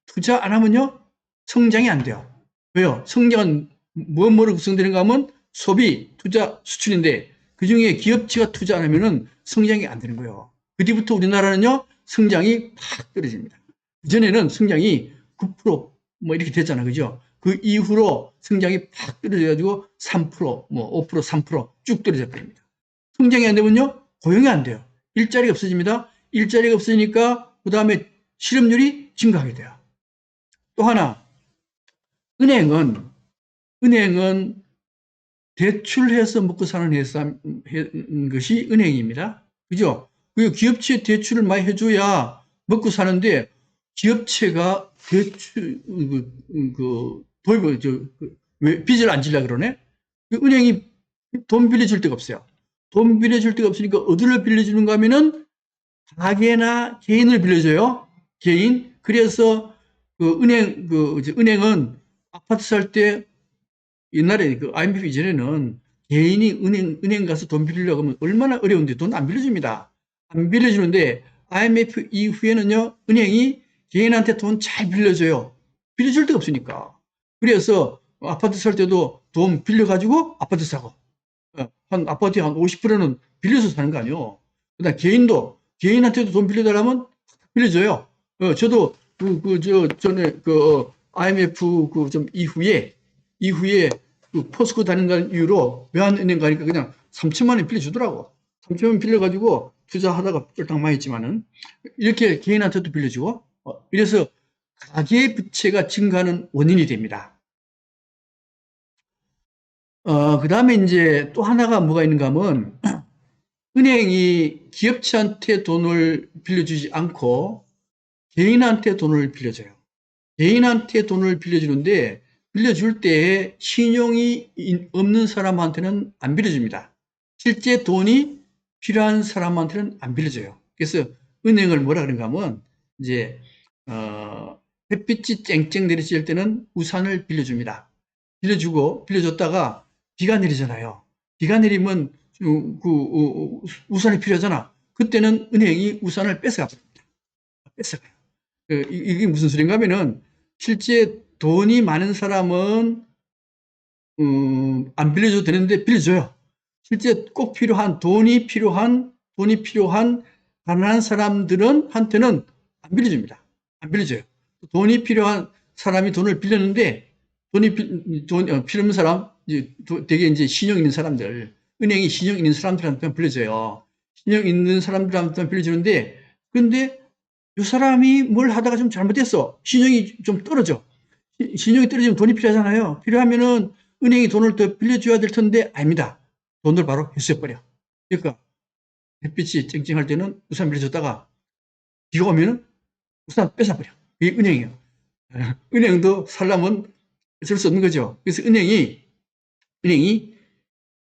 투자 안 하면요. 성장이 안 돼요. 왜요? 성장은 뭐로 구성되는가 하면 소비, 투자, 수출인데 그 중에 기업체가 투자 안 하면은 성장이 안 되는 거예요. 그 뒤부터 우리나라는요, 성장이 팍 떨어집니다. 그전에는 성장이 9%뭐 이렇게 됐잖아요. 그죠? 그 이후로 성장이 팍 떨어져가지고 3%, 뭐 5%, 3%쭉 떨어져 버립니다. 성장이 안 되면요, 고용이 안 돼요. 일자리가 없어집니다. 일자리가 없어지니까 그 다음에 실업률이 증가하게 돼요. 또 하나, 은행은 대출해서 먹고 사는 것이 은행입니다. 그죠? 그리고 기업체 대출을 많이 해줘야 먹고 사는데 기업체가 대출 도입을 왜 빚을 안 질라 그러네? 은행이 돈 빌려줄 데가 없어요. 돈 빌려줄 데가 없으니까 어디를 빌려주는가 하면은 가게나 개인을 빌려줘요. 개인. 그래서 은행은 아파트 살 때 옛날에 그 IMF 이전에는 개인이 은행 가서 돈 빌리려고 하면 얼마나 어려운데 돈 안 빌려줍니다. 안 빌려주는데 IMF 이후에는요, 은행이 개인한테 돈 잘 빌려줘요. 빌려줄 데가 없으니까. 그래서 아파트 살 때도 돈 빌려가지고 아파트 사고, 한 아파트의 한 50%는 빌려서 사는 거 아니에요. 그다음 개인한테도 돈 빌려달라면 빌려줘요. 저도 전에 IMF 좀 이후에 그 포스코 다닌다는 이유로 외환은행 가니까 그냥 3천만 원 빌려주더라고. 3천만 원 빌려가지고 투자하다가 쫄딱 망했지만은 이렇게 개인한테도 빌려주고 이래서 가계 부채가 증가하는 원인이 됩니다. 그 다음에 이제 또 하나가 뭐가 있는가 하면 은행이 기업체한테 돈을 빌려주지 않고 개인한테 돈을 빌려줘요. 개인한테 돈을 빌려주는데 빌려줄 때 신용이 없는 사람한테는 안 빌려줍니다. 실제 돈이 필요한 사람한테는 안 빌려줘요. 그래서 은행을 뭐라 그런가 하면 이제 햇빛이 쨍쨍 내리칠 때는 우산을 빌려줍니다. 빌려줬다가 비가 내리잖아요. 비가 내리면 우산이 필요하잖아. 그때는 은행이 우산을 뺏어갑니다. 뺏어가요. 이게 무슨 소린가 하면은 실제 돈이 많은 사람은 안 빌려줘도 되는데 빌려줘요. 실제 꼭 필요한 돈이 필요한 가난한 사람들은 한테는 안 빌려줍니다. 안 빌려줘요. 돈이 필요한 사람이 돈을 빌렸는데 필요 없는 사람 되게 이제 신용 있는 사람들 은행이 신용 있는 사람들한테 빌려줘요. 신용 있는 사람들한테 빌려주는데 근데 이 사람이 뭘 하다가 좀 잘못했어. 신용이 좀 떨어져. 신용이 떨어지면 돈이 필요하잖아요. 필요하면은 은행이 돈을 더 빌려줘야 될 텐데 아닙니다. 돈을 바로 회수해버려. 그러니까 햇빛이 쨍쨍할 때는 우산 빌려줬다가 비가 오면은 우산 뺏어버려. 이게 은행이에요. 은행도 살려면 어쩔 수 없는 거죠. 그래서 은행이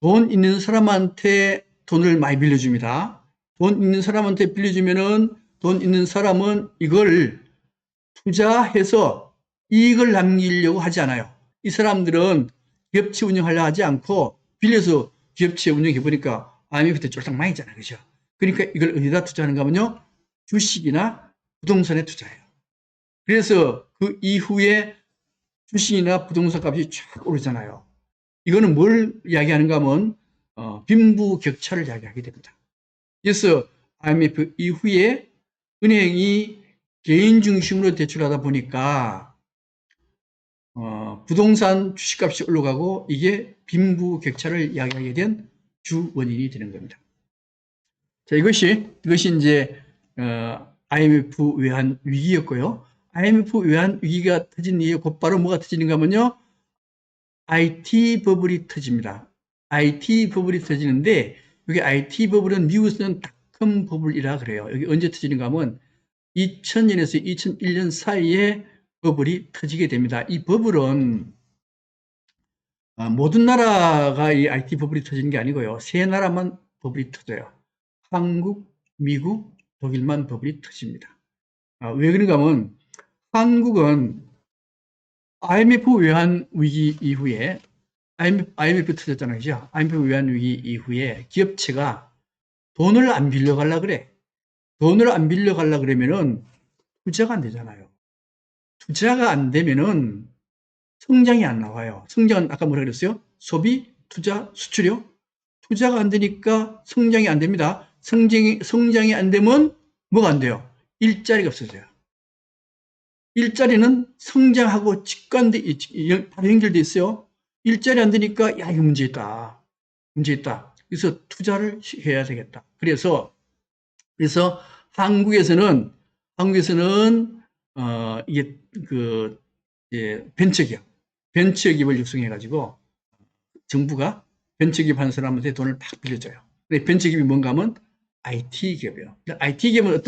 돈 있는 사람한테 돈을 많이 빌려줍니다. 돈 있는 사람한테 빌려주면은 돈 있는 사람은 이걸 투자해서 이익을 남기려고 하지 않아요. 이 사람들은 기업체 운영하려 하지 않고 빌려서 기업체 운영해보니까 IMF 때 쫄딱 망했잖아요. 그죠? 그러니까 이걸 어디다 투자하는가 하면요. 주식이나 부동산에 투자해요. 그래서 그 이후에 주식이나 부동산 값이 쫙 오르잖아요. 이거는 뭘 이야기하는가 하면 빈부격차를 이야기하게 됩니다. 그래서 IMF 이후에 은행이 개인 중심으로 대출하다 보니까 부동산 주식값이 올라가고 이게 빈부격차를 이야기하게 된 주 원인이 되는 겁니다. 자, 이것이 이제 IMF 외환 위기였고요. IMF 외환 위기가 터진 이후에 곧바로 뭐가 터지는가 하면요. IT 버블이 터집니다. IT 버블이 터지는데 여기 IT 버블은 미국에서는 닷컴 버블이라 그래요. 여기 언제 터지는가 하면 2000년에서 2001년 사이에 버블이 터지게 됩니다. 이 버블은 모든 나라가 이 IT 버블이 터지는 게 아니고요. 세 나라만 버블이 터져요. 한국, 미국, 독일만 버블이 터집니다. 왜 그런가 하면 한국은 IMF 외환 위기 이후에 IMF 터졌잖아요. 그죠? IMF 외환 위기 이후에 기업체가 돈을 안 빌려가려 그래. 돈을 안 빌려가려 그러면은 투자가 안 되잖아요. 투자가 안 되면은 성장이 안 나와요. 성장은 아까 뭐라 그랬어요? 소비, 투자, 수출이요? 투자가 안 되니까 성장이 안 됩니다. 성장이 안 되면 뭐가 안 돼요? 일자리가 없어져요. 일자리는 성장하고 바로 연결돼 있어요. 일자리 안 되니까 야 이거 문제 있다. 문제 있다. 그래서 투자를 해야 되겠다. 그래서 한국에서는 이게 벤처기업을 육성해 가지고 정부가 벤처기업 하는 사람한테 돈을 팍 빌려줘요. 근데 벤처기업이 뭔가 하면 IT 기업이에요. IT 기업은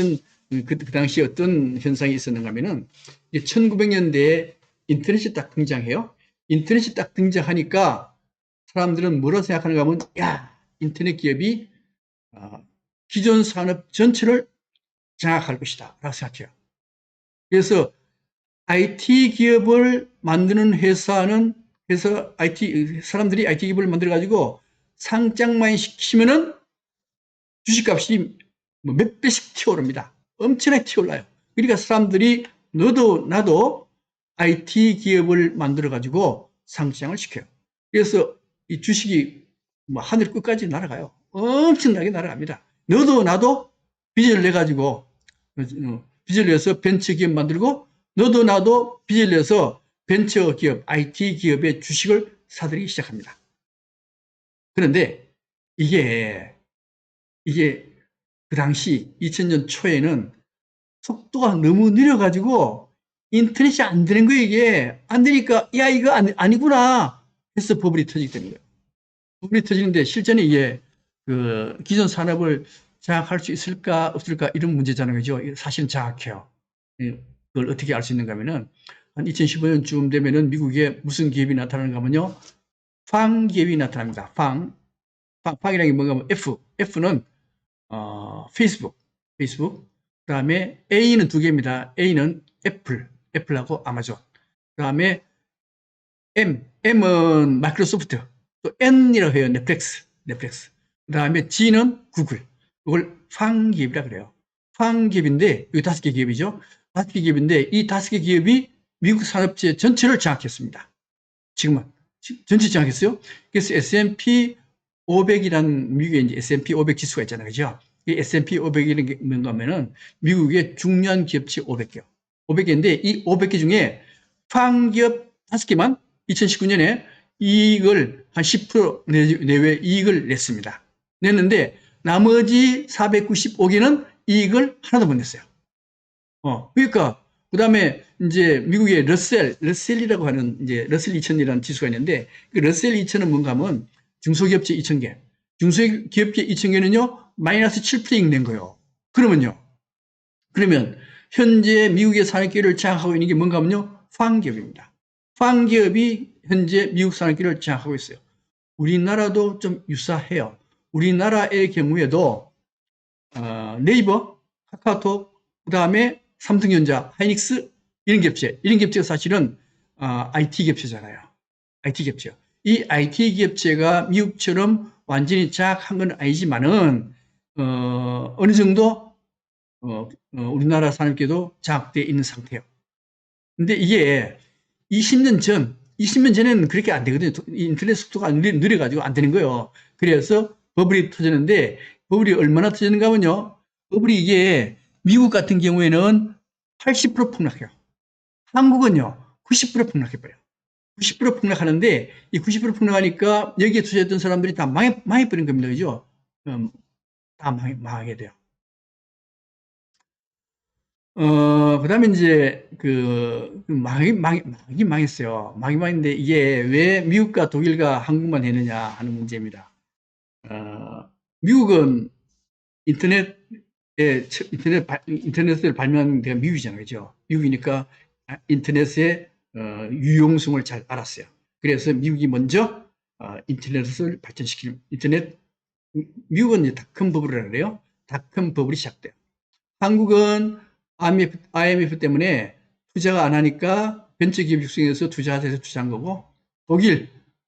그 당시에 어떤 현상이 있었는가 하면은 1900년대에 인터넷이 딱 등장해요. 인터넷이 딱 등장하니까 사람들은 뭐라고 생각하는가 하면 야 인터넷 기업이 기존 산업 전체를 장악할 것이다 라고 생각해요. 그래서 IT 기업을 만드는 사람들이 IT 기업을 만들어 가지고 상장만 시키면은 주식값이 몇 배씩 튀어오릅니다. 엄청나게 튀어올라요. 그러니까 사람들이 너도 나도 IT 기업을 만들어 가지고 상장을 시켜요. 그래서 이 주식이 하늘 끝까지 날아가요. 엄청나게 날아갑니다. 너도 나도 빚을 내 가지고 빚을 내서 벤처 기업 만들고 너도 나도 빚을 내서 벤처 기업, IT 기업의 주식을 사들이기 시작합니다. 그런데 이게 그 당시 2000년 초에는 속도가 너무 느려가지고 인터넷이 안 되는 거예요, 이게. 안 되니까, 야, 이거 아니구나. 해서 버블이 터지게 되는 거예요. 버블이 터지는데 실제는 이게 기존 산업을 장악할 수 있을까, 없을까, 이런 문제잖아요. 그죠? 사실은 장악해요. 그걸 어떻게 알 수 있는가 하면은 한 2015년쯤 되면은 미국에 무슨 기업이 나타나는가 하면요. 팡 기업이 나타납니다. 팡이라는 게 뭔가 하면 F는 페이스북. 그 다음에 A는 두 개입니다. A는 애플하고 아마존. 그 다음에 M은 마이크로소프트. 또 N이라고 해요. 넷플릭스. 그 다음에 G는 구글. 이걸 팡기업이라 그래요. 팡기업인데, 여기 5개 기업이죠. 5개 기업인데, 이 5개 기업이 미국 산업재 전체를 장악했습니다. 지금은. 전체 장악했어요. 그래서 S&P 500이라는 미국의 이제 S&P 500 지수가 있잖아요. 그죠? 이 S&P 500이라는 게 뭔가 하면은 미국의 중요한 기업치 500개. 500개인데 이 500개 중에 팡기업 5개만 2019년에 이익을 한 10% 내외 이익을 냈습니다. 냈는데 나머지 495개는 이익을 하나도 못 냈어요. 그러니까 그 다음에 이제 미국의 러셀이라고 하는 이제 러셀 2000이라는 지수가 있는데 그 러셀 2000은 뭔가 하면 중소기업체 2000개, 중소기업체 2000개는요 마이너스 7% 낸 거예요. 그러면 현재 미국의 산업계를 장악하고 있는 게 뭔가 하면요 팡기업입니다. 팡기업이 현재 미국 산업계를 장악하고 있어요. 우리나라도 좀 유사해요. 우리나라의 경우에도 네이버, 카카오톡, 그 다음에 삼성전자, 하이닉스 이런 겹체가 사실은 IT 겹체잖아요. IT 겹체. 이 IT 겹체가 미국처럼 완전히 장악한 건 아니지만은 어느 정도 우리나라 산업계도 장악되어 있는 상태예요. 근데 이게 20년 전에는 그렇게 안 되거든요. 인터넷 속도가 느려가지고 안 되는 거예요. 그래서 버블이 터지는데 버블이 얼마나 터지는가 하면요. 버블이 이게 미국 같은 경우에는 80% 폭락해요. 한국은요 90% 폭락해버려요. 90% 폭락하는데 이 90% 폭락하니까 여기에 투자했던 사람들이 다 망해버린 겁니다. 그죠? 다 망하게 돼요. 그 다음에 이제, 망했어요. 망했는데 이게 왜 미국과 독일과 한국만 했느냐 하는 문제입니다. 미국은 인터넷을 발명한 데가 미국이잖아요. 그죠? 미국이니까 인터넷의 유용성을 잘 알았어요. 그래서 미국이 먼저 인터넷을 미국은 이제 닷컴 버블이라고 그래요. 닷컴 버블이 시작돼요. 한국은 IMF 때문에 투자가 안 하니까 벤처기업 육성해서 투자해서 투자한 거고,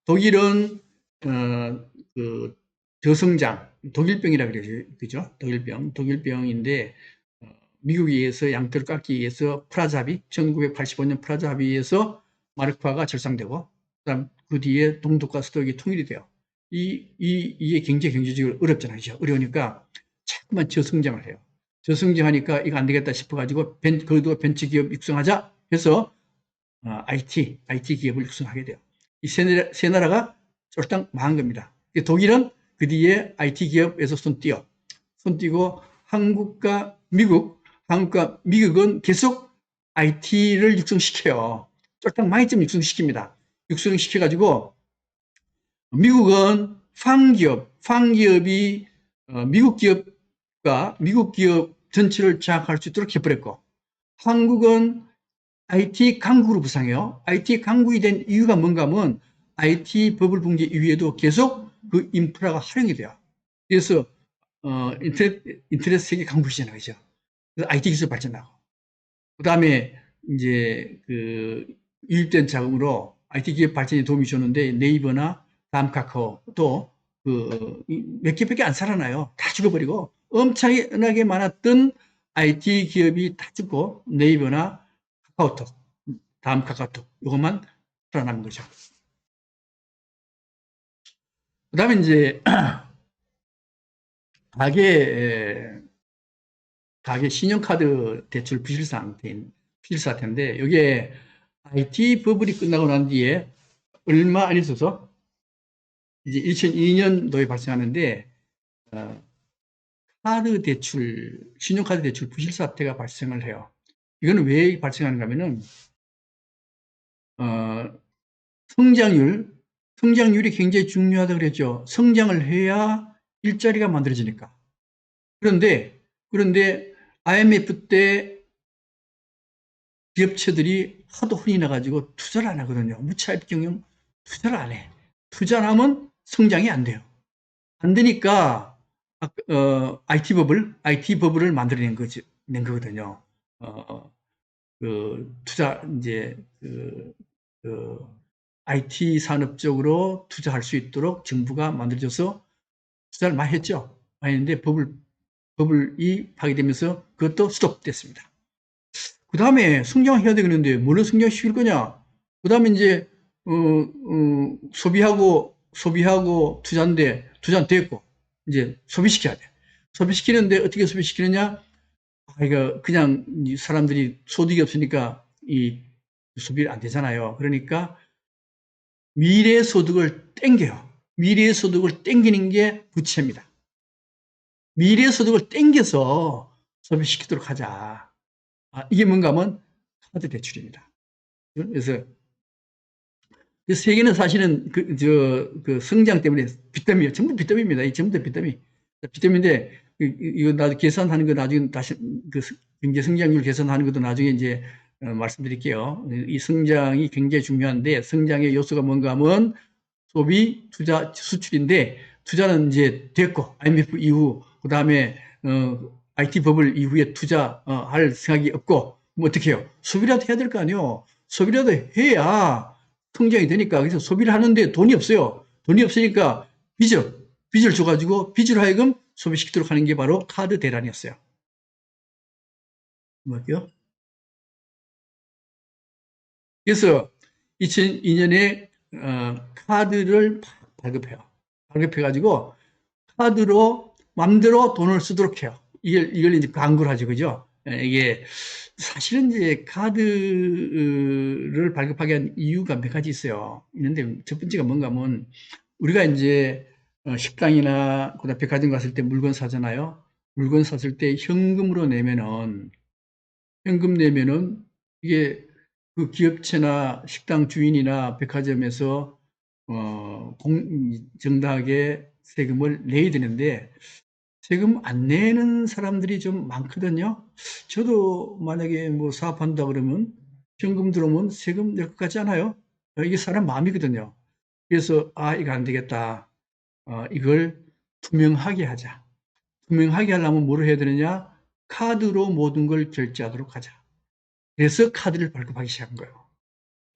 독일은, 그, 저성장, 독일병이라 그러죠. 그죠? 독일병인데, 미국에 의해서 양털을 깎기 위해서 1985년 프라자 합의에서 마르크화가 절상되고, 그다음 그 뒤에 동독과 서독이 통일이 돼요. 이게 경제적으로 어렵잖아요. 어려우니까 자꾸만 저성장을 해요. 저성장하니까 이거 안 되겠다 싶어가지고 그래도 벤처기업 육성하자 해서 IT 기업을 육성하게 돼요. 이 세 나라가 쫄딱 망한 겁니다. 독일은 그 뒤에 IT 기업에서 손 띄고 한국과 미국은 계속 IT를 육성시켜요. 쫄딱 망했지만 육성시킵니다. 육성시켜가지고 미국은 팡기업이 미국 기업 전체를 장악할 수 있도록 해버렸고, 한국은 IT 강국으로 부상해요. IT 강국이 된 이유가 뭔가 하면 IT 버블 붕괴 이후에도 계속 그 인프라가 활용이 돼요. 그래서 인터넷 세계 강국이잖아요. 그죠? 그래서 IT 기술 발전하고. 그 다음에 이제 유입된 자금으로 IT 기업 발전에 도움이 줬는데 네이버나 다음 카카오 또 몇 개밖에 안 살아나요. 다 죽어버리고 엄청나게 많았던 IT 기업이 다 죽고 네이버나 카카오톡, 다음 카카오톡 이것만 살아남은 거죠. 그 다음에 이제 가계 신용카드 대출 부실 사태인데 이게 IT 버블이 끝나고 난 뒤에 얼마 안 있어서 이제 2002년도에 발생하는데 신용카드 대출 부실 사태가 발생을 해요. 이거는 왜 발생하는가 하면은 성장률이 굉장히 중요하다고 그랬죠. 성장을 해야 일자리가 만들어지니까. 그런데 IMF 때 기업체들이 하도 혼이 나가지고 투자를 안 하거든요. 무차입 경영 투자를 안 해. 투자를 하면 성장이 안 돼요. 안 되니까 IT 버블을 만들어낸 거거든요. 투자 이제 IT 산업 쪽으로 투자할 수 있도록 정부가 만들어줘서 투자를 많이 했죠. 많이 했는데 버블이 파괴되면서 그것도 스톱됐습니다. 그 다음에 성장해야 되겠는데 뭘로 성장시킬 거냐? 그 다음에 이제 소비하고 투자인데 투자는 됐고 이제 소비시켜야 돼. 소비시키는데 어떻게 소비시키느냐? 이거 그냥 사람들이 소득이 없으니까 이 소비가 안 되잖아요. 그러니까 미래 소득을 땡겨요. 미래 소득을 땡기는 게 부채입니다. 미래 소득을 땡겨서 소비시키도록 하자. 이게 뭔가 하면 카드 대출입니다. 그래서 세계는 사실은 그 성장 때문에 빚더미예요. 전부 빚더미입니다. 이 전부 다 빚더미. 빚더미인데 이거 나중에 계산하는 거 나중에 다시 그 경제 성장률 계산하는 것도 나중에 이제 말씀드릴게요. 이 성장이 굉장히 중요한데 성장의 요소가 뭔가 하면 소비, 투자, 수출인데 투자는 이제 됐고 IMF 이후 그 다음에 IT 버블 이후에 투자할 생각이 없고 뭐 어떻게 해요? 소비라도 해야 될 거 아니에요. 소비라도 해야 성장이 되니까. 그래서 소비를 하는데 돈이 없어요. 돈이 없으니까 빚을 줘가지고 빚으로 하여금 소비시키도록 하는 게 바로 카드 대란이었어요. 뭐요? 그래서 2002년에 카드를 발급해요. 발급해가지고 카드로 맘대로 돈을 쓰도록 해요. 이걸 이제 광고를 하죠, 그죠? 이게 사실은 이제 카드를 발급하게 한 이유가 몇 가지 있어요. 있는데 첫 번째가 뭔가 하면 우리가 이제 식당이나 그다음 백화점 갔을 때 물건 사잖아요. 물건 샀을 때 현금으로 내면은 이게 그 기업체나 식당 주인이나 백화점에서 정당하게 세금을 내야 되는데 세금 안 내는 사람들이 좀 많거든요. 저도 만약에 뭐 사업한다 그러면 현금 들어오면 세금 낼 것 같지 않아요? 이게 사람 마음이거든요. 그래서 이거 안 되겠다. 이걸 투명하게 하자. 투명하게 하려면 뭐를 해야 되느냐? 카드로 모든 걸 결제하도록 하자. 그래서 카드를 발급하기 시작한 거예요.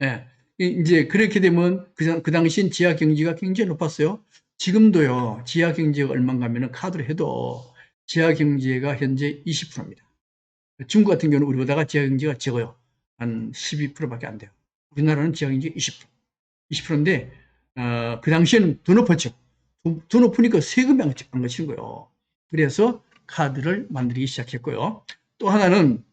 예. 이제 그렇게 되면 그 당시엔 지하 경제가 굉장히 높았어요. 지금도요, 지하 경제가 얼마인가 하면 카드로 해도 지하 경제가 현재 20%입니다. 중국 같은 경우는 우리보다가 지하 경제가 적어요. 한 12%밖에 안 돼요. 우리나라는 지하 경제 20%. 20%인데, 그 당시에는 더 높았죠. 더 높으니까 세금이 안 거치는 거예요. 그래서 카드를 만들기 시작했고요. 또 하나는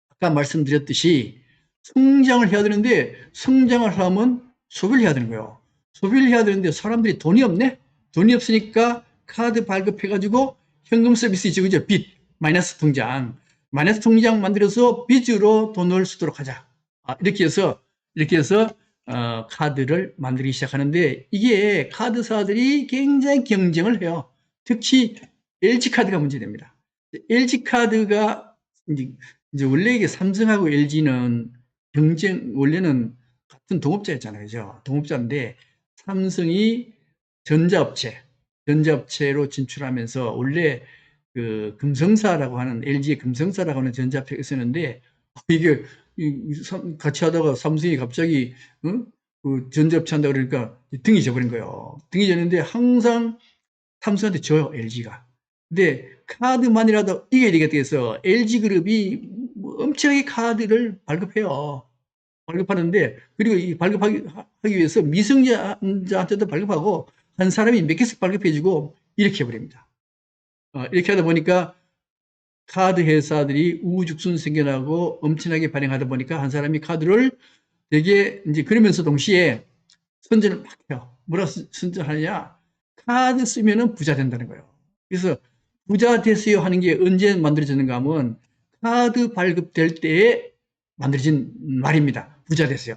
아까 말씀드렸듯이 성장을 해야 되는데 성장을 하려면 소비를 해야 되는 거예요. 소비를 해야 되는데 사람들이 돈이 없네? 돈이 없으니까 카드 발급해가지고 현금 서비스이죠. 그죠? 빚, 마이너스 통장. 마이너스 통장 만들어서 빚으로 돈을 쓰도록 하자. 이렇게 해서 카드를 만들기 시작하는데 이게 카드사들이 굉장히 경쟁을 해요. 특히 LG카드가 문제됩니다. LG카드가 이제 원래 이게 삼성하고 LG는 원래는 같은 동업자였잖아요. 그죠? 동업자인데 삼성이 전자업체로 진출하면서 원래 그 금성사라고 하는 LG의 금성사라고 하는 전자업체가 있었는데 이게 같이 하다가 삼성이 갑자기 그 전자업체 한다 그러니까 등이 져버린 거예요. 등이 졌는데 항상 삼성한테 줘요, LG가. 근데 카드만이라도 이겨야 되겠다 해서 LG그룹이 엄청나게 카드를 발급해요. 발급하는데 그리고 이 발급하기 위해서 미성년자한테도 발급하고 한 사람이 몇 개씩 발급해주고 이렇게 해버립니다. 이렇게 하다 보니까 카드 회사들이 우후죽순 생겨나고 엄청나게 발행하다 보니까 한 사람이 카드를 되게 이제 그러면서 동시에 선전을 막 해요. 뭐라 선전하냐? 카드 쓰면은 부자 된다는 거예요. 그래서 부자 되세요 하는 게 언제 만들어졌는가 하면 카드 발급될 때에 만들어진 말입니다. 부자 되세요.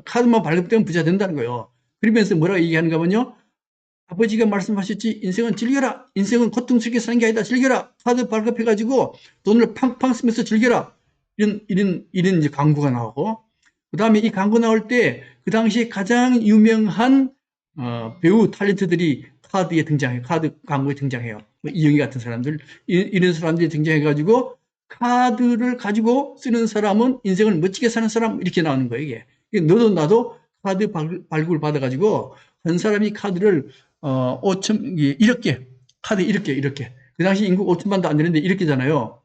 카드만 발급되면 부자 된다는 거예요. 그러면서 뭐라고 얘기하는가 하면요. 아버지가 말씀하셨지 인생은 즐겨라. 인생은 고통스럽게 사는 게 아니다. 즐겨라. 카드 발급해가지고 돈을 팡팡 쓰면서 즐겨라. 이런 이제 광고가 나오고 그 다음에 이 광고 나올 때 그 당시에 가장 유명한 배우 탤런트들이 카드에 등장해요. 카드 광고에 등장해요. 뭐 이영희 같은 사람들 이런 사람들이 등장해가지고 카드를 가지고 쓰는 사람은 인생을 멋지게 사는 사람 이렇게 나오는 거예요. 이게 너도 나도 카드 발급을 받아가지고 한 사람이 카드를 1억 개, 카드 1억 개. 그 당시 인구 5천만도 안 되는데 1억 개잖아요.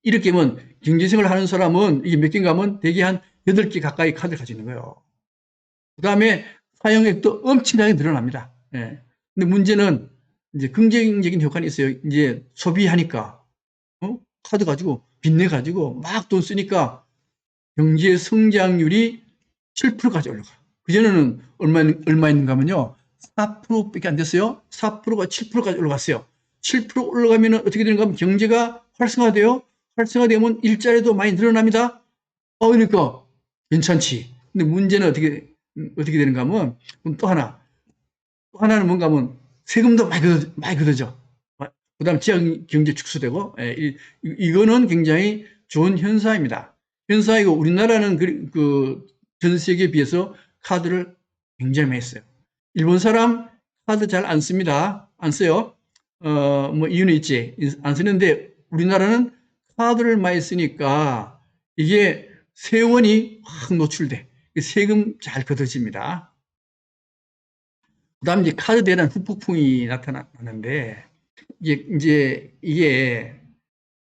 1억 개면 경제생활을 하는 사람은 이게 몇 개인가 하면 대개 한 8개 가까이 카드를 가지고 있는 거예요. 그 다음에 사용액도 엄청나게 늘어납니다. 예. 근데 문제는 이제 긍정적인 효과는 있어요. 이제 소비하니까, 카드 가지고, 빚내 가지고 막 돈 쓰니까 경제 성장률이 7%까지 올라가. 그전에는 얼마였는가 하면요. 4%밖에 안 됐어요. 4%가 7%까지 올라갔어요. 7% 올라가면 어떻게 되는가 하면 경제가 활성화돼요. 활성화되면 일자리도 많이 늘어납니다. 그러니까 괜찮지. 근데 문제는 어떻게 되는가 하면 또 하나는 뭔가 하면 세금도 많이 걷어져. 그 다음 지역 경제 축소되고, 이거는 굉장히 좋은 현상입니다. 현상이고, 우리나라는 전 세계에 비해서 카드를 굉장히 많이 써요. 일본 사람 카드 잘 안 씁니다. 안 써요. 뭐 이유는 있지. 안 쓰는데 우리나라는 카드를 많이 쓰니까 이게 세원이 확 노출돼. 세금 잘 걷어집니다. 그 다음 이제 카드 대란 후폭풍이 나타나는데, 이게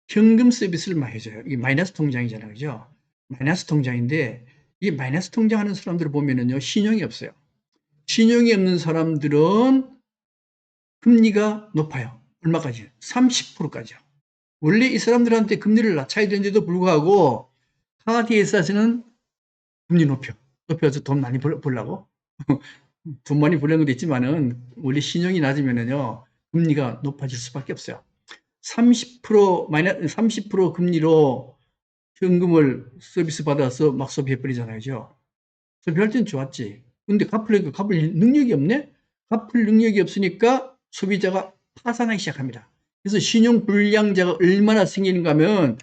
현금 서비스를 많이 해줘요. 이게 마이너스 통장이잖아요. 그죠? 마이너스 통장인데, 이 마이너스 통장 하는 사람들을 보면은요, 신용이 없어요. 신용이 없는 사람들은 금리가 높아요. 얼마까지? 30%까지요. 원래 이 사람들한테 금리를 낮춰야 되는데도 불구하고, 카드 회사에서는 금리 높여서 돈 많이 벌라고. 돈 많이 벌려는 것도 있지만은, 원래 신용이 낮으면은요, 금리가 높아질 수밖에 없어요. 30% 금리로 현금을 서비스 받아서 막 소비해버리잖아요. 그죠? 소비할 때는 좋았지. 근데 갚을 능력이 없네? 갚을 능력이 없으니까 소비자가 파산하기 시작합니다. 그래서 신용불량자가 얼마나 생기는가 하면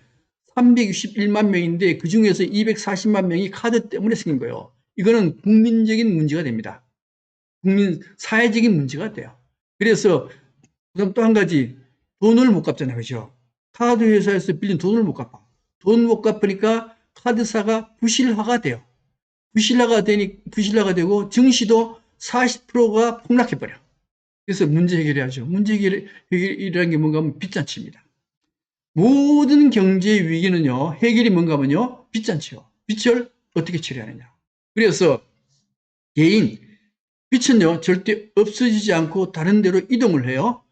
361만 명인데 그 중에서 240만 명이 카드 때문에 생긴 거예요. 이거는 국민적인 문제가 됩니다. 사회적인 문제가 돼요. 그래서 그다음 또 한 가지, 돈을 못 갚잖아요. 그죠? 카드 회사에서 빌린 돈을 못 갚아. 돈 못 갚으니까 카드사가 부실화가 돼요. 부실화가 되고 증시도 40%가 폭락해버려. 그래서 문제 해결해야죠. 문제 해결이라는 게 뭔가 하면 빚잔치입니다. 모든 경제 위기는요, 해결이 뭔가 하면요, 빚잔치요. 빚을 어떻게 처리하느냐. 그래서 빚은요, 절대 없어지지 않고 다른 데로 이동을 해요.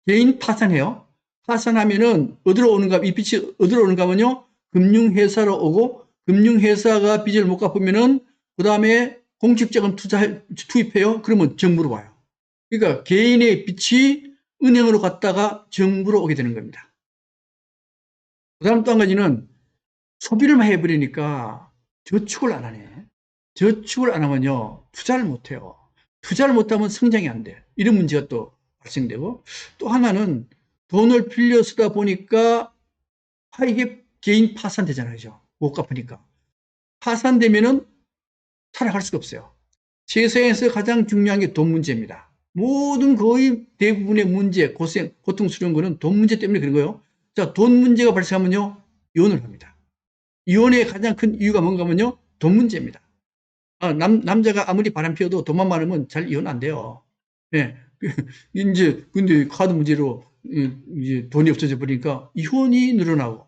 개인 파산해요. 파산하면은 어디로 오는가, 이 빚이 어디로 오는가 하면요, 금융회사로 오고, 금융회사가 빚을 못 갚으면은, 그 다음에 공직자금 투입해요. 그러면 정부로 와요. 그러니까 개인의 빚이 은행으로 갔다가 정부로 오게 되는 겁니다. 그 다음 또 한 가지는 소비를 많이 해버리니까 저축을 안 하네. 저축을 안 하면요, 투자를 못 해요. 투자를 못하면 성장이 안 돼. 이런 문제가 또 발생되고, 또 하나는 돈을 빌려 쓰다 보니까 이게 개인 파산되잖아요. 그죠? 못 갚으니까. 파산되면은 살아갈 수가 없어요. 세상에서 가장 중요한 게 돈 문제입니다. 모든 거의 대부분의 문제, 고통스러운 거는 돈 문제 때문에 그런 거예요. 자, 돈 문제가 발생하면요, 이혼을 합니다. 이혼의 가장 큰 이유가 뭔가 하면요, 돈 문제입니다. 남자가 아무리 바람 피워도 돈만 많으면 잘 이혼 안 돼요. 예. 근데 카드 문제로 이제 돈이 없어져 버리니까 이혼이 늘어나고,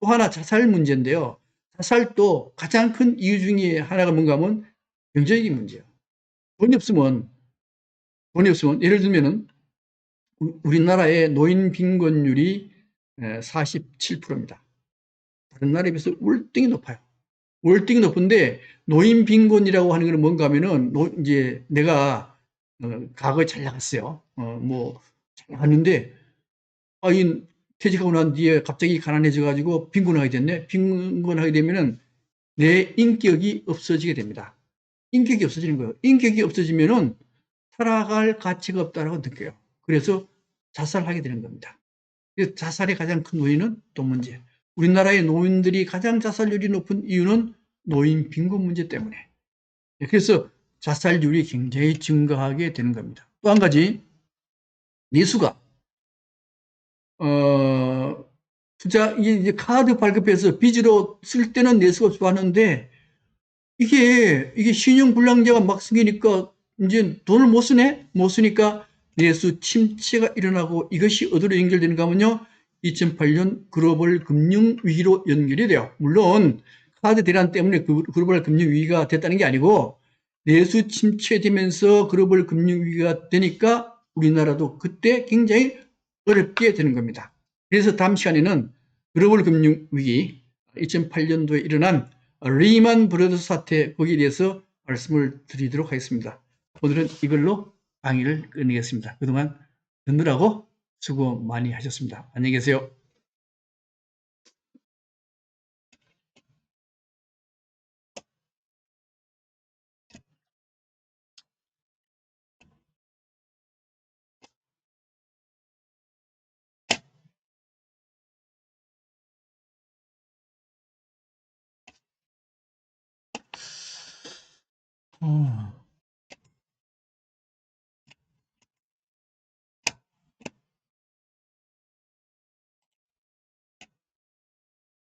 또 하나 자살 문제인데요. 자살도 가장 큰 이유 중에 하나가 뭔가 하면 경제적인 문제예요. 돈이 없으면 예를 들면은 우리나라의 노인 빈곤율이 47%입니다. 다른 나라에 비해서 월등히 높아요. 월등히 높은데 노인 빈곤이라고 하는 건 뭔가 하면은 이제 내가 과거에 잘 나갔어요. 잘 나갔는데 이 퇴직하고 난 뒤에 갑자기 가난해져 가지고 빈곤하게 됐네. 빈곤하게 되면은 내 인격이 없어지게 됩니다. 인격이 없어지는 거예요. 인격이 없어지면은 살아갈 가치가 없다라고 느껴요. 그래서 자살하게 되는 겁니다. 자살의 가장 큰 원인은 돈 문제. 우리나라의 노인들이 가장 자살률이 높은 이유는 노인 빈곤 문제 때문에. 그래서 자살률이 굉장히 증가하게 되는 겁니다. 또 한 가지, 내수가 이제 카드 발급해서 빚으로 쓸 때는 내수가 좋았는데 이게 신용불량자가 막 생기니까 이제 돈을 못 쓰네? 못 쓰니까 내수 침체가 일어나고 이것이 어디로 연결되는가 하면요. 2008년 글로벌 금융 위기로 연결이 돼요. 물론 카드 대란 때문에 글로벌 금융 위기가 됐다는 게 아니고 내수 침체되면서 글로벌 금융 위기가 되니까 우리나라도 그때 굉장히 어렵게 되는 겁니다. 그래서 다음 시간에는 글로벌 금융 위기 2008년도에 일어난 리만 브러더스 사태 거기에 대해서 말씀을 드리도록 하겠습니다. 오늘은 이걸로 강의를 끝내겠습니다. 그동안 듣느라고 수고 많이 하셨습니다. 안녕히 계세요. 어.